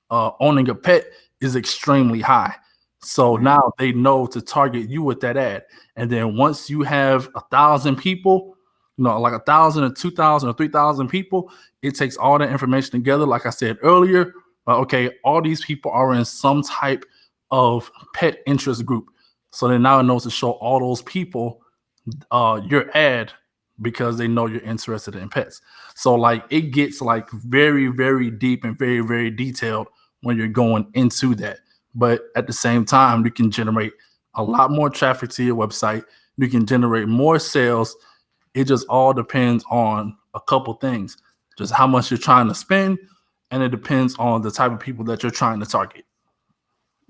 owning a pet is extremely high. So now they know to target you with that ad. And then once you have 1,000 people, like 1,000 or 2,000 or 3,000 people, it takes all that information together. Like I said earlier, okay, all these people are in some type of pet interest group. So then now it knows to show all those people your ad because they know you're interested in pets. So like it gets like very, very deep and very, very detailed when you're going into that. But at the same time, you can generate a lot more traffic to your website. You can generate more sales. It just all depends on a couple things, just how much you're trying to spend. And it depends on the type of people that you're trying to target.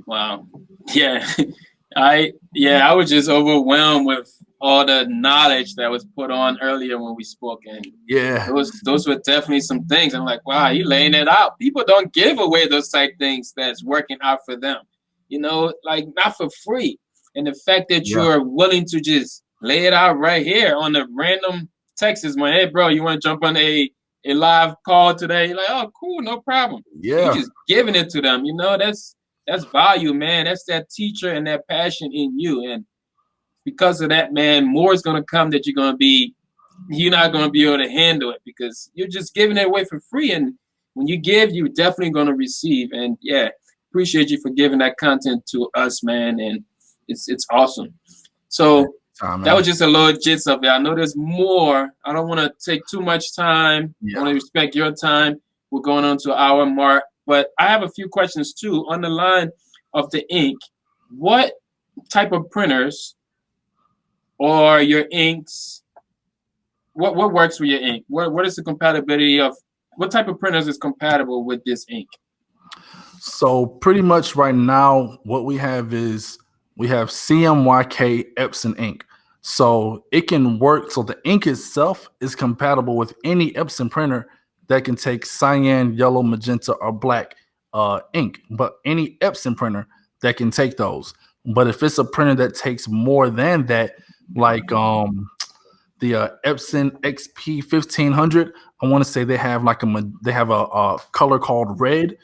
Wow. Yeah. I was just overwhelmed with all the knowledge that was put on earlier when we spoke, and those were definitely some things. I'm like, wow, you laying it out. People don't give away those type things that's working out for them, like not for free. And the fact that you're willing to just lay it out right here on the random Texas one, hey bro, you want to jump on a live call today? You're like, oh cool, no problem. You're just giving it to them. That's value, man. That's that teacher and that passion in you. And because of that, man, more is going to come that you're not going to be able to handle it because you're just giving it away for free. And when you give, you're definitely going to receive. And appreciate you for giving that content to us, man. And it's awesome. So that was just a little gist of it. I know there's more. I don't want to take too much time. I want to respect your time. We're going on to our mark. But I have a few questions too. On the line of the ink, what type of printers or your inks? What works with your ink? What is the compatibility of? What type of printers is compatible with this ink? So pretty much right now, what we have is we have CMYK Epson ink. So it can work. So the ink itself is compatible with any Epson printer that can take cyan, yellow, magenta, or black ink, but any Epson printer that can take those. But if it's a printer that takes more than that, like the Epson XP 1500, I want to say they have like a color called red,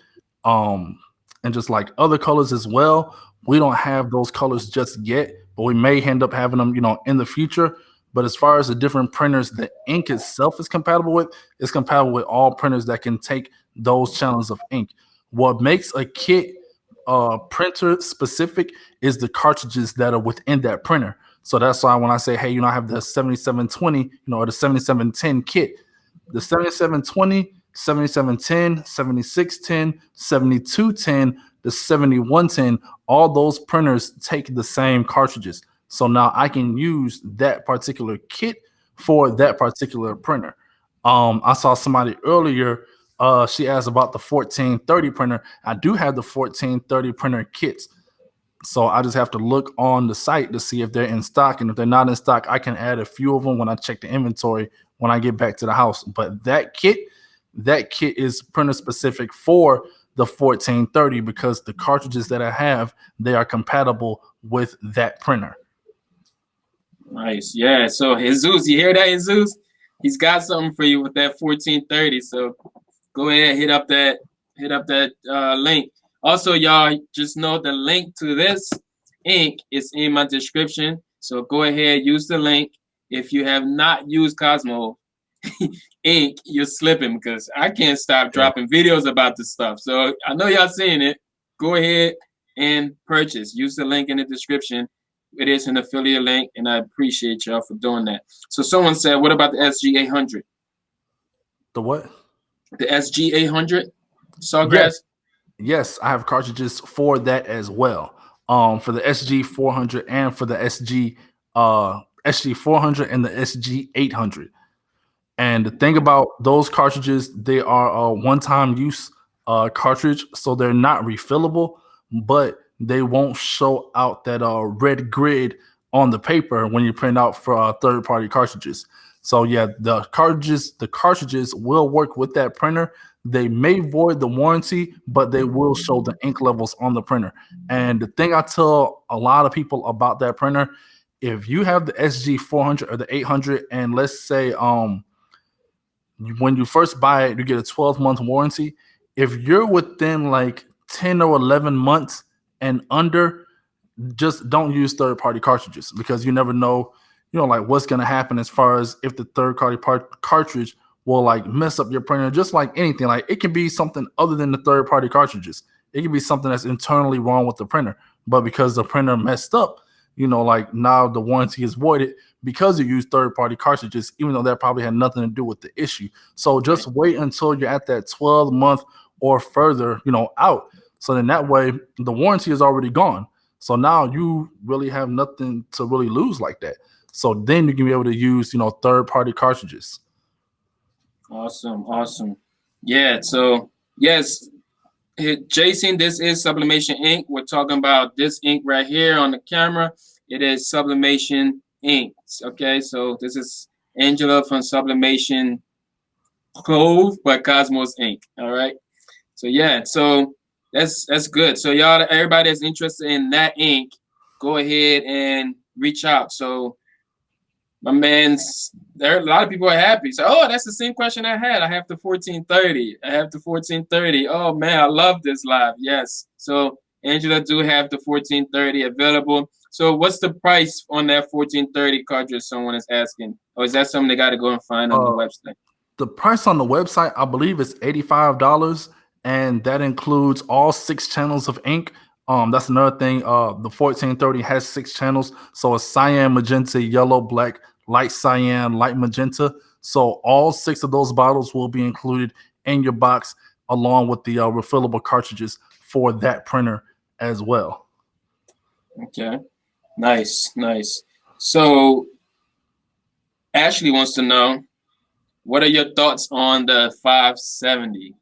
um, and just like other colors as well. We don't have those colors just yet, but we may end up having them, in the future. But as far as the different printers, the ink itself is compatible with, it's compatible with all printers that can take those channels of ink. What makes a kit printer specific is the cartridges that are within that printer. So that's why when I say, hey, I have the 7720, or the 7710 kit, the 7720, 7710, 7610, 7210, the 7110, all those printers take the same cartridges. So now I can use that particular kit for that particular printer. I saw somebody earlier. She asked about the 1430 printer. I do have the 1430 printer kits. So I just have to look on the site to see if they're in stock. And if they're not in stock, I can add a few of them when I check the inventory when I get back to the house. But that kit is printer specific for the 1430 because the cartridges that I have, they are compatible with that printer. Nice. Yeah. So Jesus, you hear that, Jesus? He's got something for you with that 1430. So go ahead, hit up that link. Also, y'all, just know the link to this ink is in my description. So go ahead, use the link. If you have not used Cosmo ink, you're slipping because I can't stop dropping videos about this stuff. So I know y'all seeing it. Go ahead and purchase. Use the link in the description. It is an affiliate link, and I appreciate y'all for doing that. So someone said, what about the SG800? The what? The SG800 Sawgrass? Yes, I have cartridges for that as well. For the SG400 and for the SG400 and the SG800. And the thing about those cartridges, they are a one-time use cartridge, so they're not refillable, but they won't show out that red grid on the paper when you print out for third-party cartridges. So yeah, the cartridges will work with that printer. They may void the warranty, but they will show the ink levels on the printer. And the thing I tell a lot of people about that printer, if you have the SG400 or the 800, and let's say when you first buy it, you get a 12-month warranty. If you're within like 10 or 11 months and under, just don't use third-party cartridges because you never know, like what's going to happen as far as if the third-party cartridge will like mess up your printer. Just like anything, like it can be something other than the third-party cartridges. It can be something that's internally wrong with the printer, but because the printer messed up, like now the warranty is voided because you use third-party cartridges, even though that probably had nothing to do with the issue. So just wait until you're at that 12-month or further, out. So then that way the warranty is already gone. So now you really have nothing to really lose like that. So then you can be able to use, third-party cartridges. Awesome. Yeah, so yes, Jason, this is Sublimation ink. We're talking about this ink right here on the camera. It is Sublimation ink. Okay, so this is Angela from Sublimation Clove, but Cosmos ink. All right. So yeah, so that's good. So y'all, everybody that's interested in that ink, go ahead and reach out. So my man's there. A lot of people are happy. So, oh, that's the same question I had. I have the 1430. Oh man, I love this live. Yes. So Angela do have the 1430 available. So what's the price on that 1430 cartridge? Someone is asking. Or is that something they got to go and find on the website? The price on the website, I believe, is $85, and that includes all 6 channels of ink. That's another thing. The 1430 has 6 channels, so it's cyan, magenta, yellow, black, light cyan, light magenta. So all 6 of those bottles will be included in your box, along with the refillable cartridges for that printer as well. Okay, nice. So Ashley wants to know, what are your thoughts on the 570?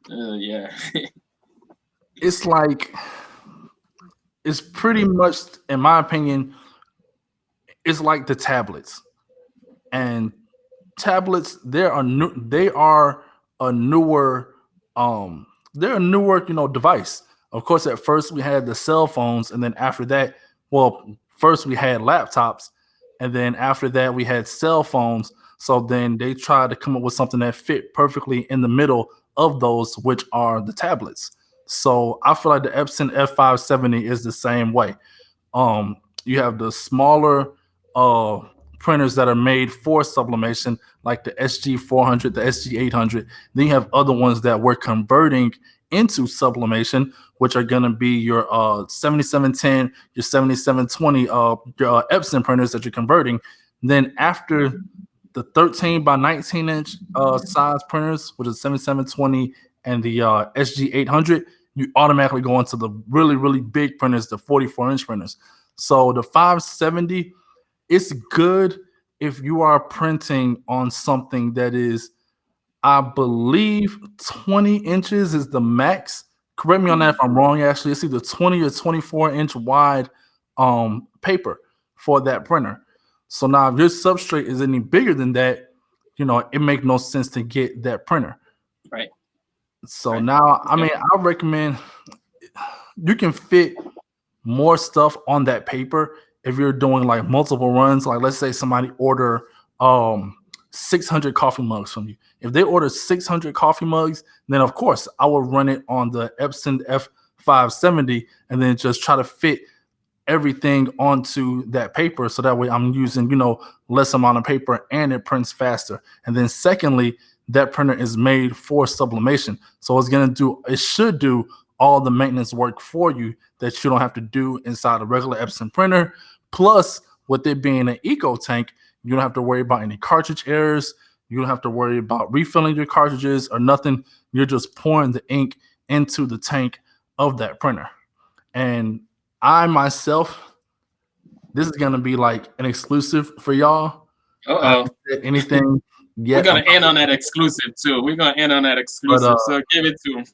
Yeah. It's like, it's pretty much, in my opinion, it's like the tablets. And tablets, they are new. They are a newer, they're a newer, device. Of course, at first we had the cell phones, and then after that, well, first we had laptops, and then after that we had cell phones. So then they tried to come up with something that fit perfectly in the middle of those, which are the tablets. So I feel like the Epson F570 is the same way. You have the smaller uh printers that are made for sublimation, like the SG400, the SG800. Then you have other ones that we're converting into sublimation, which are going to be your 7710, your 7720, your Epson printers that you're converting. Then after the 13 by 19 inch size printers, which is 7720 and the SG800, you automatically go into the really, really big printers, the 44-inch printers. So the 570, it's good if you are printing on something that is, I believe, 20 inches is the max. Correct me on that if I'm wrong, actually. It's either 20 or 24-inch wide paper for that printer. So now if your substrate is any bigger than that, it makes no sense to get that printer. Right. So now, I mean, I recommend you can fit more stuff on that paper if you're doing like multiple runs. Like, let's say somebody order 600 coffee mugs from you. If they order 600 coffee mugs, then of course I will run it on the Epson F570 and then just try to fit everything onto that paper, so that way I'm using less amount of paper and it prints faster. And then secondly, that printer is made for sublimation, so it should do all the maintenance work for you that you don't have to do inside a regular Epson printer. Plus, with it being an eco tank, you don't have to worry about any cartridge errors. You don't have to worry about refilling your cartridges or nothing. You're just pouring the ink into the tank of that printer. And I myself, this is gonna be like an exclusive for y'all. I haven't said anything yet. We're gonna end on that exclusive too. We're gonna end on that exclusive. So give it to him.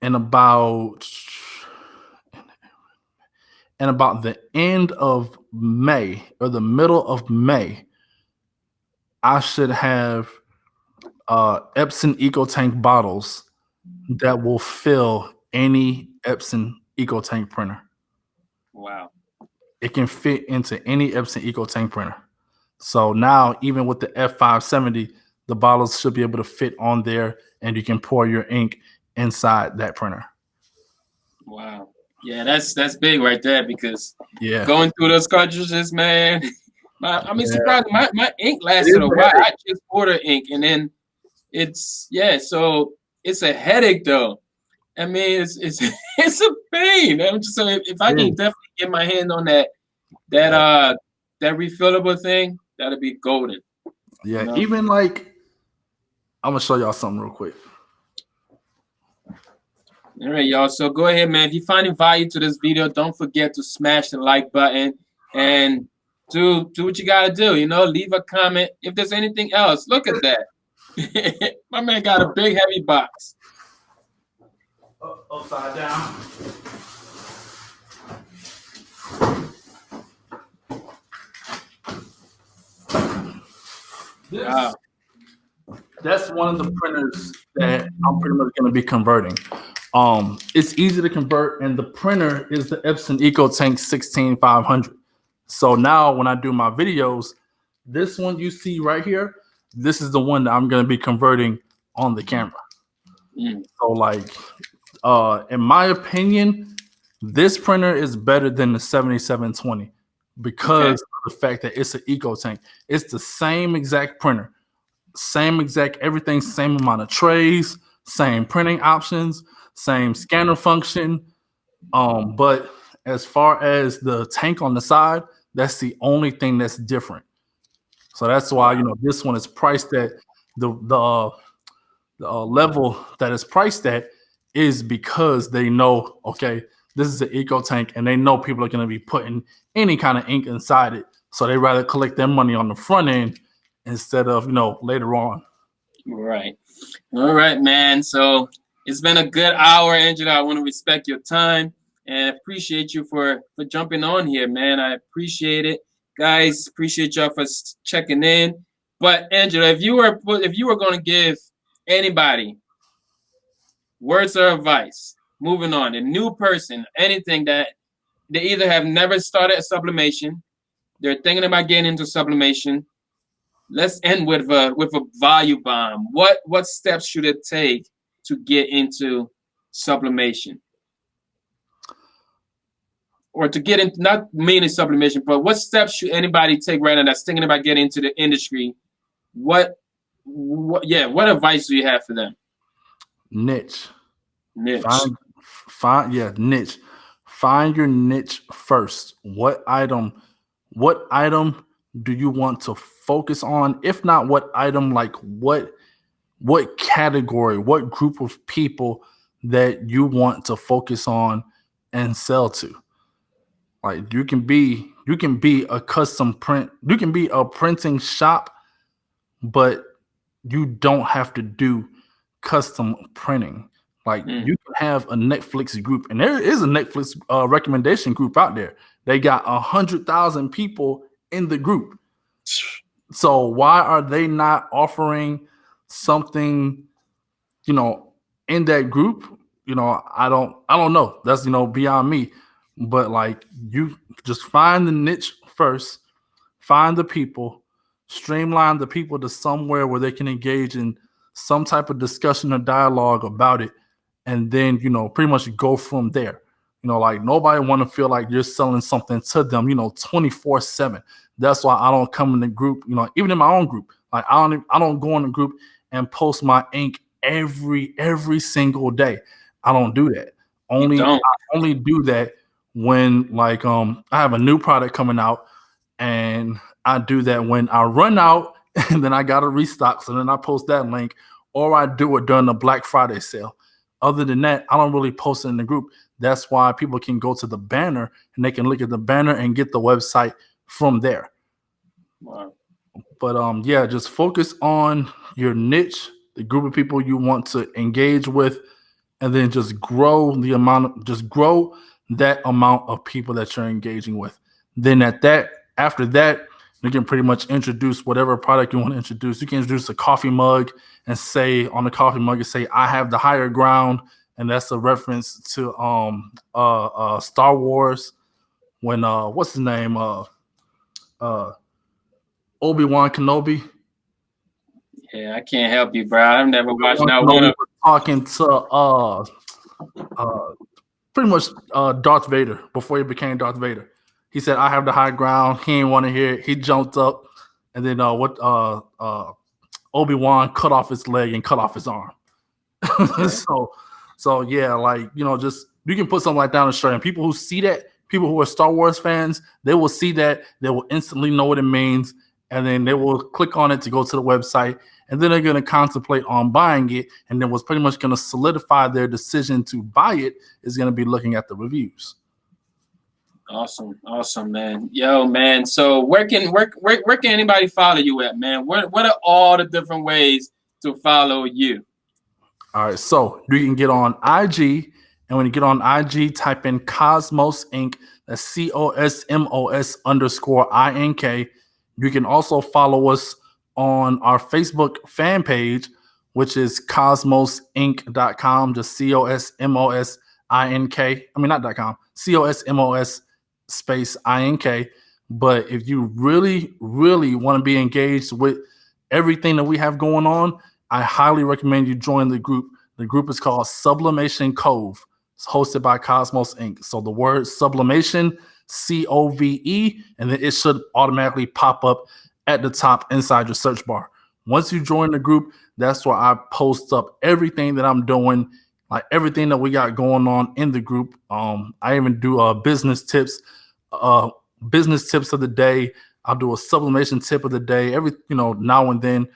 And about the end of May or the middle of May, I should have Epson EcoTank bottles that will fill any Epson EcoTank printer. Wow. It can fit into any Epson EcoTank printer. So now, even with the F570, the bottles should be able to fit on there, and you can pour your ink inside that printer. Wow. Yeah, that's big right there, because going through those cartridges, man. Surprised my ink lasted a while. I just ordered ink, and then so it's a headache though. I mean, it's it's a pain. I'm just saying, if I can definitely get my hand on that refillable thing, that'd be golden. Yeah, even like, I'm gonna show y'all something real quick. All right, y'all. So go ahead, man. If you're finding value to this video, don't forget to smash the like button and do what you gotta do. Leave a comment. If there's anything else, look at that. My man got a big heavy box. Upside down. Wow. That's one of the printers that I'm pretty much going to be converting. It's easy to convert, and the printer is the Epson EcoTank 16500. So now when I do my videos, this one you see right here, this is the one that I'm going to be converting on the camera. So like, in my opinion, this printer is better than the 7720 because of the fact that it's an EcoTank. It's the same exact printer, same exact everything, same amount of trays, same printing options, same scanner function. But as far as the tank on the side, that's the only thing that's different. So that's why this one is priced at the level that it's priced at, is because they know, okay, this is an EcoTank, and they know people are going to be putting any kind of ink inside it. So they rather collect their money on the front end instead of, later on. Right. All right, man. So it's been a good hour, Angela. I want to respect your time and appreciate you for jumping on here, man. I appreciate it. Guys, appreciate y'all for checking in. But Angela, if you were going to give anybody words of advice, moving on, a new person, anything that they either have never started a sublimation, they're thinking about getting into sublimation. Let's end with a value bomb. What steps should it take to get into sublimation? Or to get in, not mainly sublimation, but what steps should anybody take right now that's thinking about getting into the industry? What advice do you have for them? Niche. Niche. Niche. Find your niche first. What item do you want to focus on? If not what item, like what category, what group of people that you want to focus on and sell to. Like you can be a custom print, you can be a printing shop, but you don't have to do custom printing. Like you can have a Netflix group, and there is a Netflix recommendation group out there. They got 100,000 people in the group. So why are they not offering something, in that group? I don't know. That's beyond me. But like you just find the niche first, find the people, streamline the people to somewhere where they can engage in some type of discussion or dialogue about it, and then pretty much go from there. Like nobody want to feel like you're selling something to them 24/7. That's why I don't come in the group, even in my own group. Like I don't go in the group and post my ink every single day. I don't do that. I only do that when like I have a new product coming out, and I do that when I run out and then I gotta restock. So then I post that link, or I do it during the Black Friday sale. Other than that, I don't really post it in the group. That's why people can go to the banner and they can look at the banner and get the website from there. Wow. But just focus on your niche, the group of people you want to engage with, and then just grow that amount of people that you're engaging with. Then after that, you can pretty much introduce whatever product you want to introduce. You can introduce a coffee mug and say on the coffee mug, I have the higher ground. And that's a reference to Star Wars when what's his name? Obi-Wan Kenobi. Yeah, I can't help you, bro. I've never watched that one. Talking to pretty much Darth Vader before he became Darth Vader. He said, "I have the high ground." He didn't want to hear it. He jumped up, and then Obi-Wan cut off his leg and cut off his arm. Okay. So yeah, like just you can put something like that on the shirt, and people who see that, people who are Star Wars fans, they will see that, they will instantly know what it means, and then they will click on it to go to the website, and then they're going to contemplate on buying it, and then what's pretty much going to solidify their decision to buy it is going to be looking at the reviews. Awesome, man. Yo, man. So where can anybody follow you at, man? What are all the different ways to follow you? All right, so you can get on IG, and when you get on IG, type in Cosmos Inc. That's COSMOS_INK. You can also follow us on our Facebook fan page, which is cosmosinc.com, just COSMOSINK. I mean, not .com, COSMOS_INK. But if you really, really want to be engaged with everything that we have going on, I highly recommend you join the group. The group is called Sublimation Cove. It's hosted by Cosmos Inc. So the word sublimation, COVE, and then it should automatically pop up at the top inside your search bar. Once you join the group, that's where I post up everything that I'm doing, like everything that we got going on in the group. I even do business tips of the day. I'll do a sublimation tip of the day every now and then.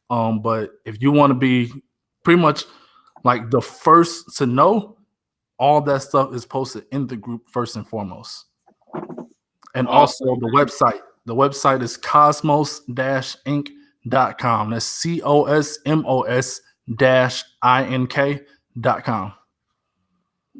But if you want to be pretty much like the first to know, all that stuff is posted in the group first and foremost. And also the website. The website is cosmos-inc.com. That's COSMOS-INK.com.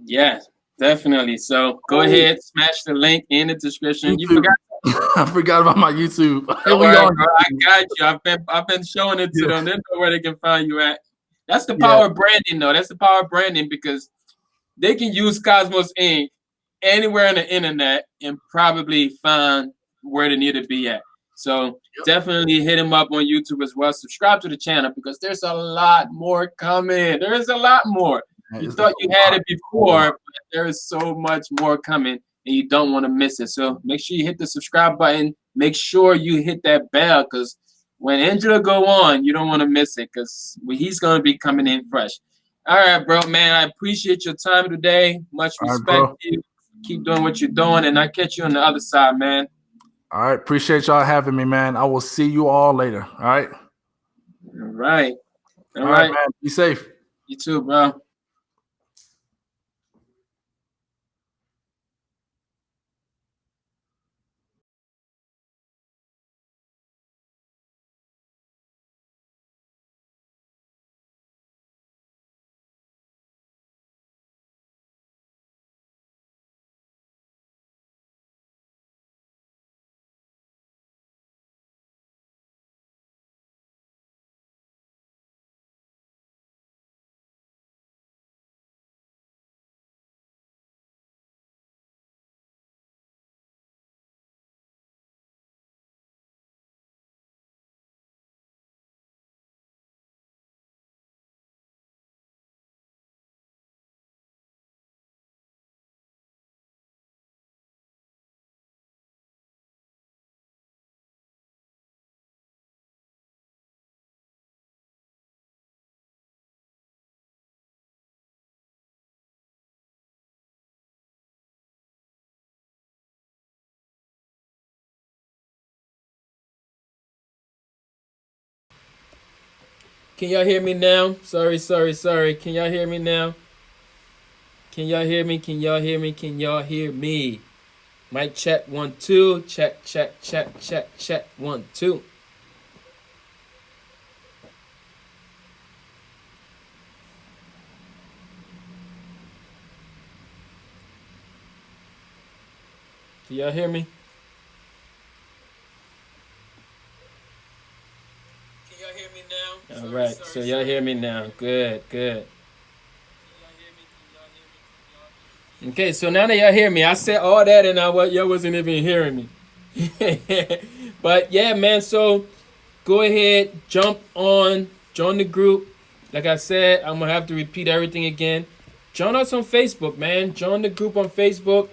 Yeah, definitely. So go ahead, smash the link in the description. You forgot I forgot about my YouTube. Don't worry, bro. I got you. I've been showing it to them. They know where they can find you at. That's the power of branding, though. That's the power of branding because they can use Cosmos Inc. anywhere on the internet and probably find where they need to be at. So definitely hit him up on YouTube as well. Subscribe to the channel because there's a lot more coming. There is a lot more. You thought you had it before, but there is so much more coming and you don't want to miss it. So make sure you hit the subscribe button. Make sure you hit that bell because when Angela go on, you don't want to miss it because he's going to be coming in fresh. All right, bro, man. I appreciate your time today. Much respect to you. Keep doing what you're doing, and I'll catch you on the other side, man. All right. Appreciate y'all having me, man. I will see you all later. All right. All right. All right, man. Be safe. You too, bro. Can y'all hear me now? Sorry. Can y'all hear me now? Can y'all hear me? Can y'all hear me? Can y'all hear me? Mic check 1 2. Check 1 2. Can y'all hear me? Can y'all hear me now? All right. So y'all hear me now. Good. Okay, so now that y'all hear me, I said all that and y'all wasn't even hearing me. But yeah, man, so go ahead, join the group. Like I said, I'm gonna have to repeat everything again. Join us on Facebook, man. Join the group on Facebook.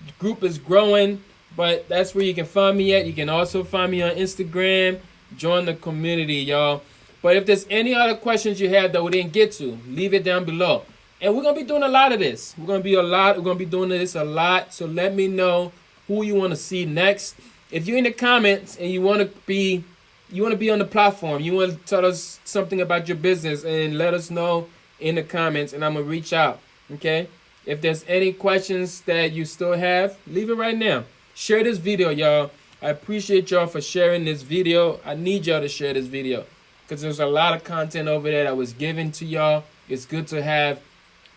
The group is growing, but that's where you can find me at. You can also find me on Instagram. Join the community, y'all. But if there's any other questions you have that we didn't get to, leave it down below. And we're gonna be doing a lot of this. We're gonna be doing this a lot. So let me know who you want to see next. If you're in the comments and you want to be on the platform, you want to tell us something about your business and let us know in the comments, and I'm gonna reach out. Okay. If there's any questions that you still have, leave it right now. Share this video, y'all. I appreciate y'all for sharing this video. I need y'all to share this video because there's a lot of content over there that was given to y'all. It's good to have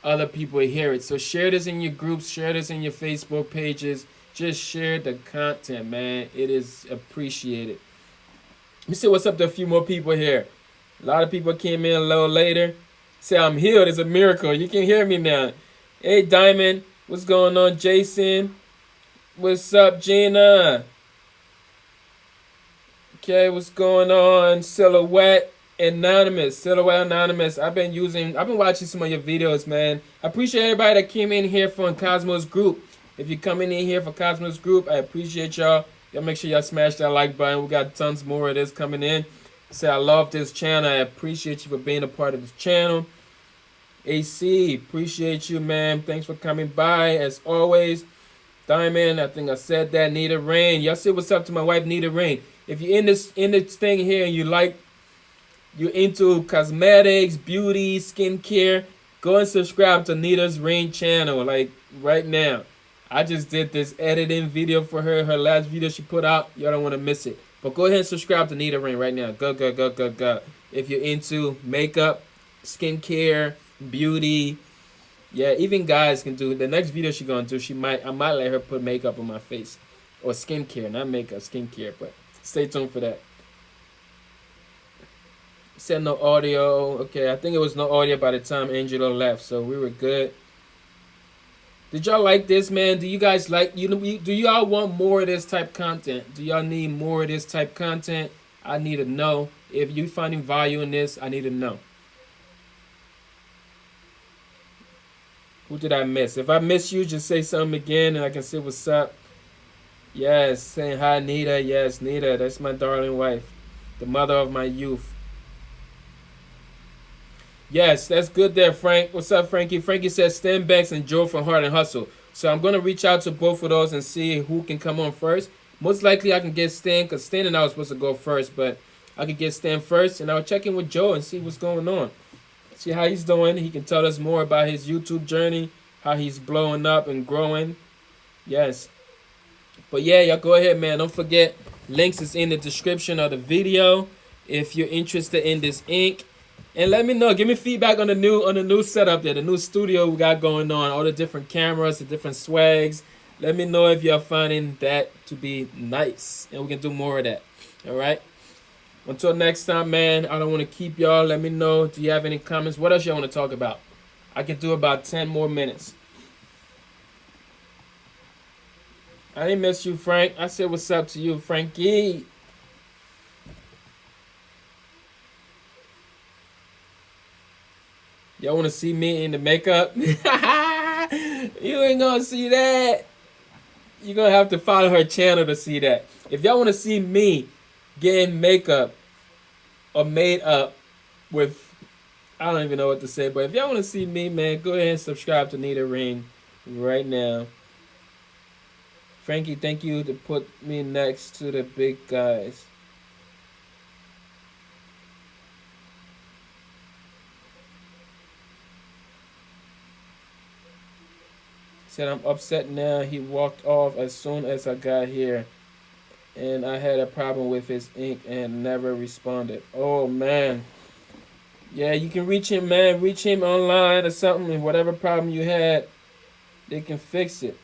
other people hear it. So share this in your groups, share this in your Facebook pages. Just share the content, man. It is appreciated. Let me see what's up to a few more people here. A lot of people came in a little later. Say I'm healed. It's a miracle. You can hear me now. Hey, Diamond. What's going on, Jason? What's up, Gina? Okay, what's going on? Silhouette Anonymous. I've been watching some of your videos, man. I appreciate everybody that came in here from Cosmos Group. If you're coming in here for Cosmos Group, I appreciate y'all. Y'all make sure y'all smash that like button. We got tons more of this coming in. Say I love this channel. I appreciate you for being a part of this channel. AC, appreciate you, man. Thanks for coming by as always. Diamond, I think I said that. Nita Rain. Y'all say what's up to my wife, Nita Rain. If you're in this thing here and you're into cosmetics, beauty, skincare, go and subscribe to Nita's Rain channel, like right now. I just did this editing video for her last video she put out. Y'all don't want to miss it. But go ahead and subscribe to Nita Rain right now. Go. If you're into makeup, skincare, beauty, yeah, even guys can do. The next video she's gonna do, I might let her put makeup on my face. or skincare, not makeup, skincare. But stay tuned for that. Said no audio. Okay, I think it was no audio by the time Angela left, so we were good. Did y'all like this, man? Do you guys like do y'all want more of this type content? Do y'all need more of this type content? I need to know. If you finding value in this, I need to know. Who did I miss? If I miss you, just say something again and I can say what's up. Yes, saying hi, Nita. Yes, Nita, that's my darling wife, the mother of my youth. Yes, that's good there, Frank. What's up, Frankie? Frankie says Stan Banks and Joe from Heart and Hustle. So I'm going to reach out to both of those and see who can come on first. Most likely I can get Stan because Stan and I were supposed to go first, but I could get Stan first and I'll check in with Joe and see what's going on. See how he's doing. He can tell us more about his YouTube journey, how he's blowing up and growing. Yes. But yeah, y'all go ahead, man. Don't forget, links is in the description of the video if you're interested in this ink. And let me know. Give me feedback on the new setup there, the new studio we got going on, all the different cameras, the different swags. Let me know if you're finding that to be nice, and we can do more of that. All right. Until next time, man. I don't want to keep y'all. Let me know. Do you have any comments? What else y'all want to talk about? I can do about 10 more minutes. I didn't miss you, Frank. I said what's up to you, Frankie. Y'all want to see me in the makeup? You ain't gonna see that. You're gonna have to follow her channel to see that. If y'all want to see me getting makeup or made up with, I don't even know what to say, but if y'all want to see me, man, go ahead and subscribe to Nita Rain right now. Frankie, thank you to put me next to the big guys. Said I'm upset now. He walked off as soon as I got here. And I had a problem with his ink and never responded. Oh, man. Yeah, you can reach him, man. Reach him online or something. And whatever problem you had, they can fix it.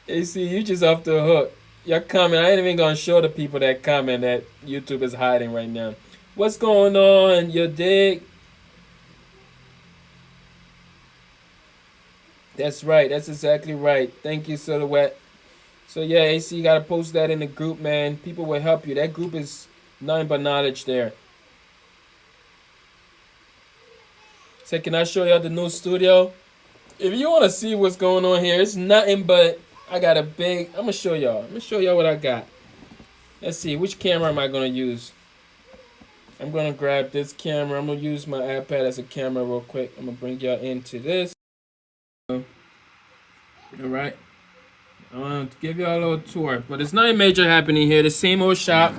AC, you just off the hook. Your comment, I ain't even gonna show the people that comment that YouTube is hiding right now. What's going on? You dig? That's right. That's exactly right. Thank you, Silhouette. So yeah, AC, you gotta post that in the group, man. People will help you. That group is nothing but knowledge there. So can I show y'all the new studio? If you want to see what's going on here, it's nothing but I got a big. I'm gonna show y'all. I'm gonna show y'all what I got. Let's see, which camera am I gonna use? I'm gonna grab this camera. I'm gonna use my iPad as a camera real quick. I'm gonna bring y'all into this. All right. I want to give y'all a little tour, but there's nothing major happening here. The same old shop.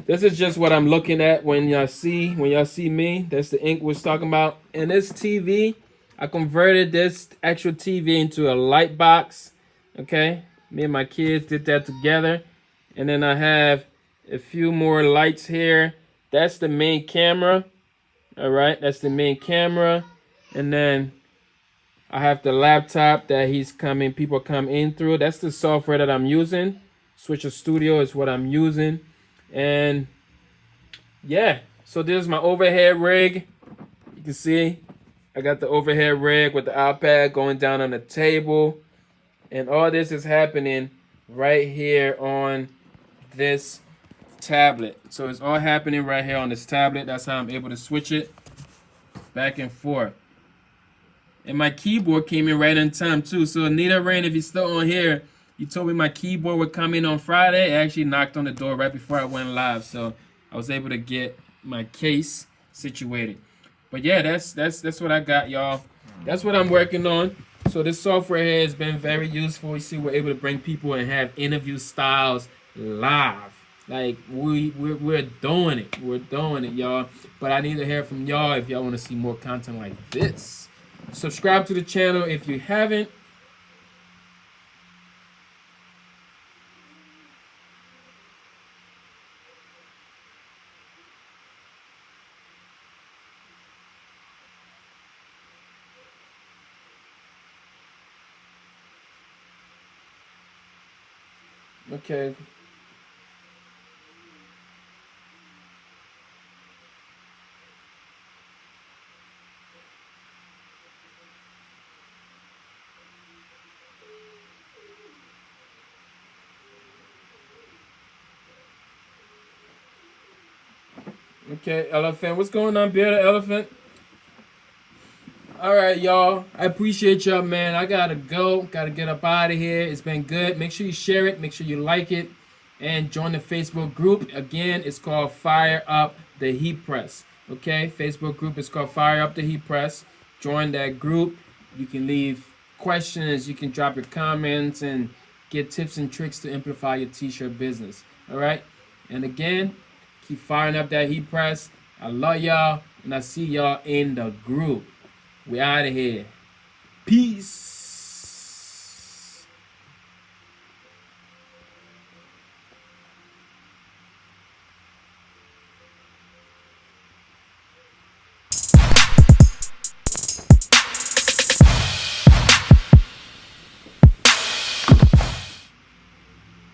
This is just what I'm looking at when y'all see me. That's the ink we're talking about. And this TV, I converted this actual TV into a light box. Okay, me and my kids did that together. And then I have a few more lights here. That's the main camera. All right, that's the main camera. And then I have the laptop that people come in through. That's the software that I'm using. Switcher Studio is what I'm using. And yeah, so this is my overhead rig. You can see I got the overhead rig with the iPad going down on the table. And all this is happening right here on this tablet. So it's all happening right here on this tablet. That's how I'm able to switch it back and forth. And my keyboard came in right in time too. So Anita Rain, if you're still on here, you told me my keyboard would come in on Friday. It actually knocked on the door right before I went live. So I was able to get my case situated. But yeah, that's what I got, y'all. That's what I'm working on. So this software here has been very useful. You see, we're able to bring people and have interview styles live. Like we're doing it. We're doing it, y'all. But I need to hear from y'all if y'all want to see more content like this. Subscribe to the channel if you haven't. Okay. Okay, Elephant. What's going on, Beard Elephant? All right, y'all. I appreciate y'all, man. I gotta go. Gotta get up out of here. It's been good. Make sure you share it. Make sure you like it, and join the Facebook group. Again, it's called Fire Up the Heat Press. Okay, Facebook group is called Fire Up the Heat Press. Join that group. You can leave questions. You can drop your comments and get tips and tricks to amplify your t-shirt business. All right, and again, keep firing up that heat press. I love y'all, and I see y'all in the group. We out of here. Peace.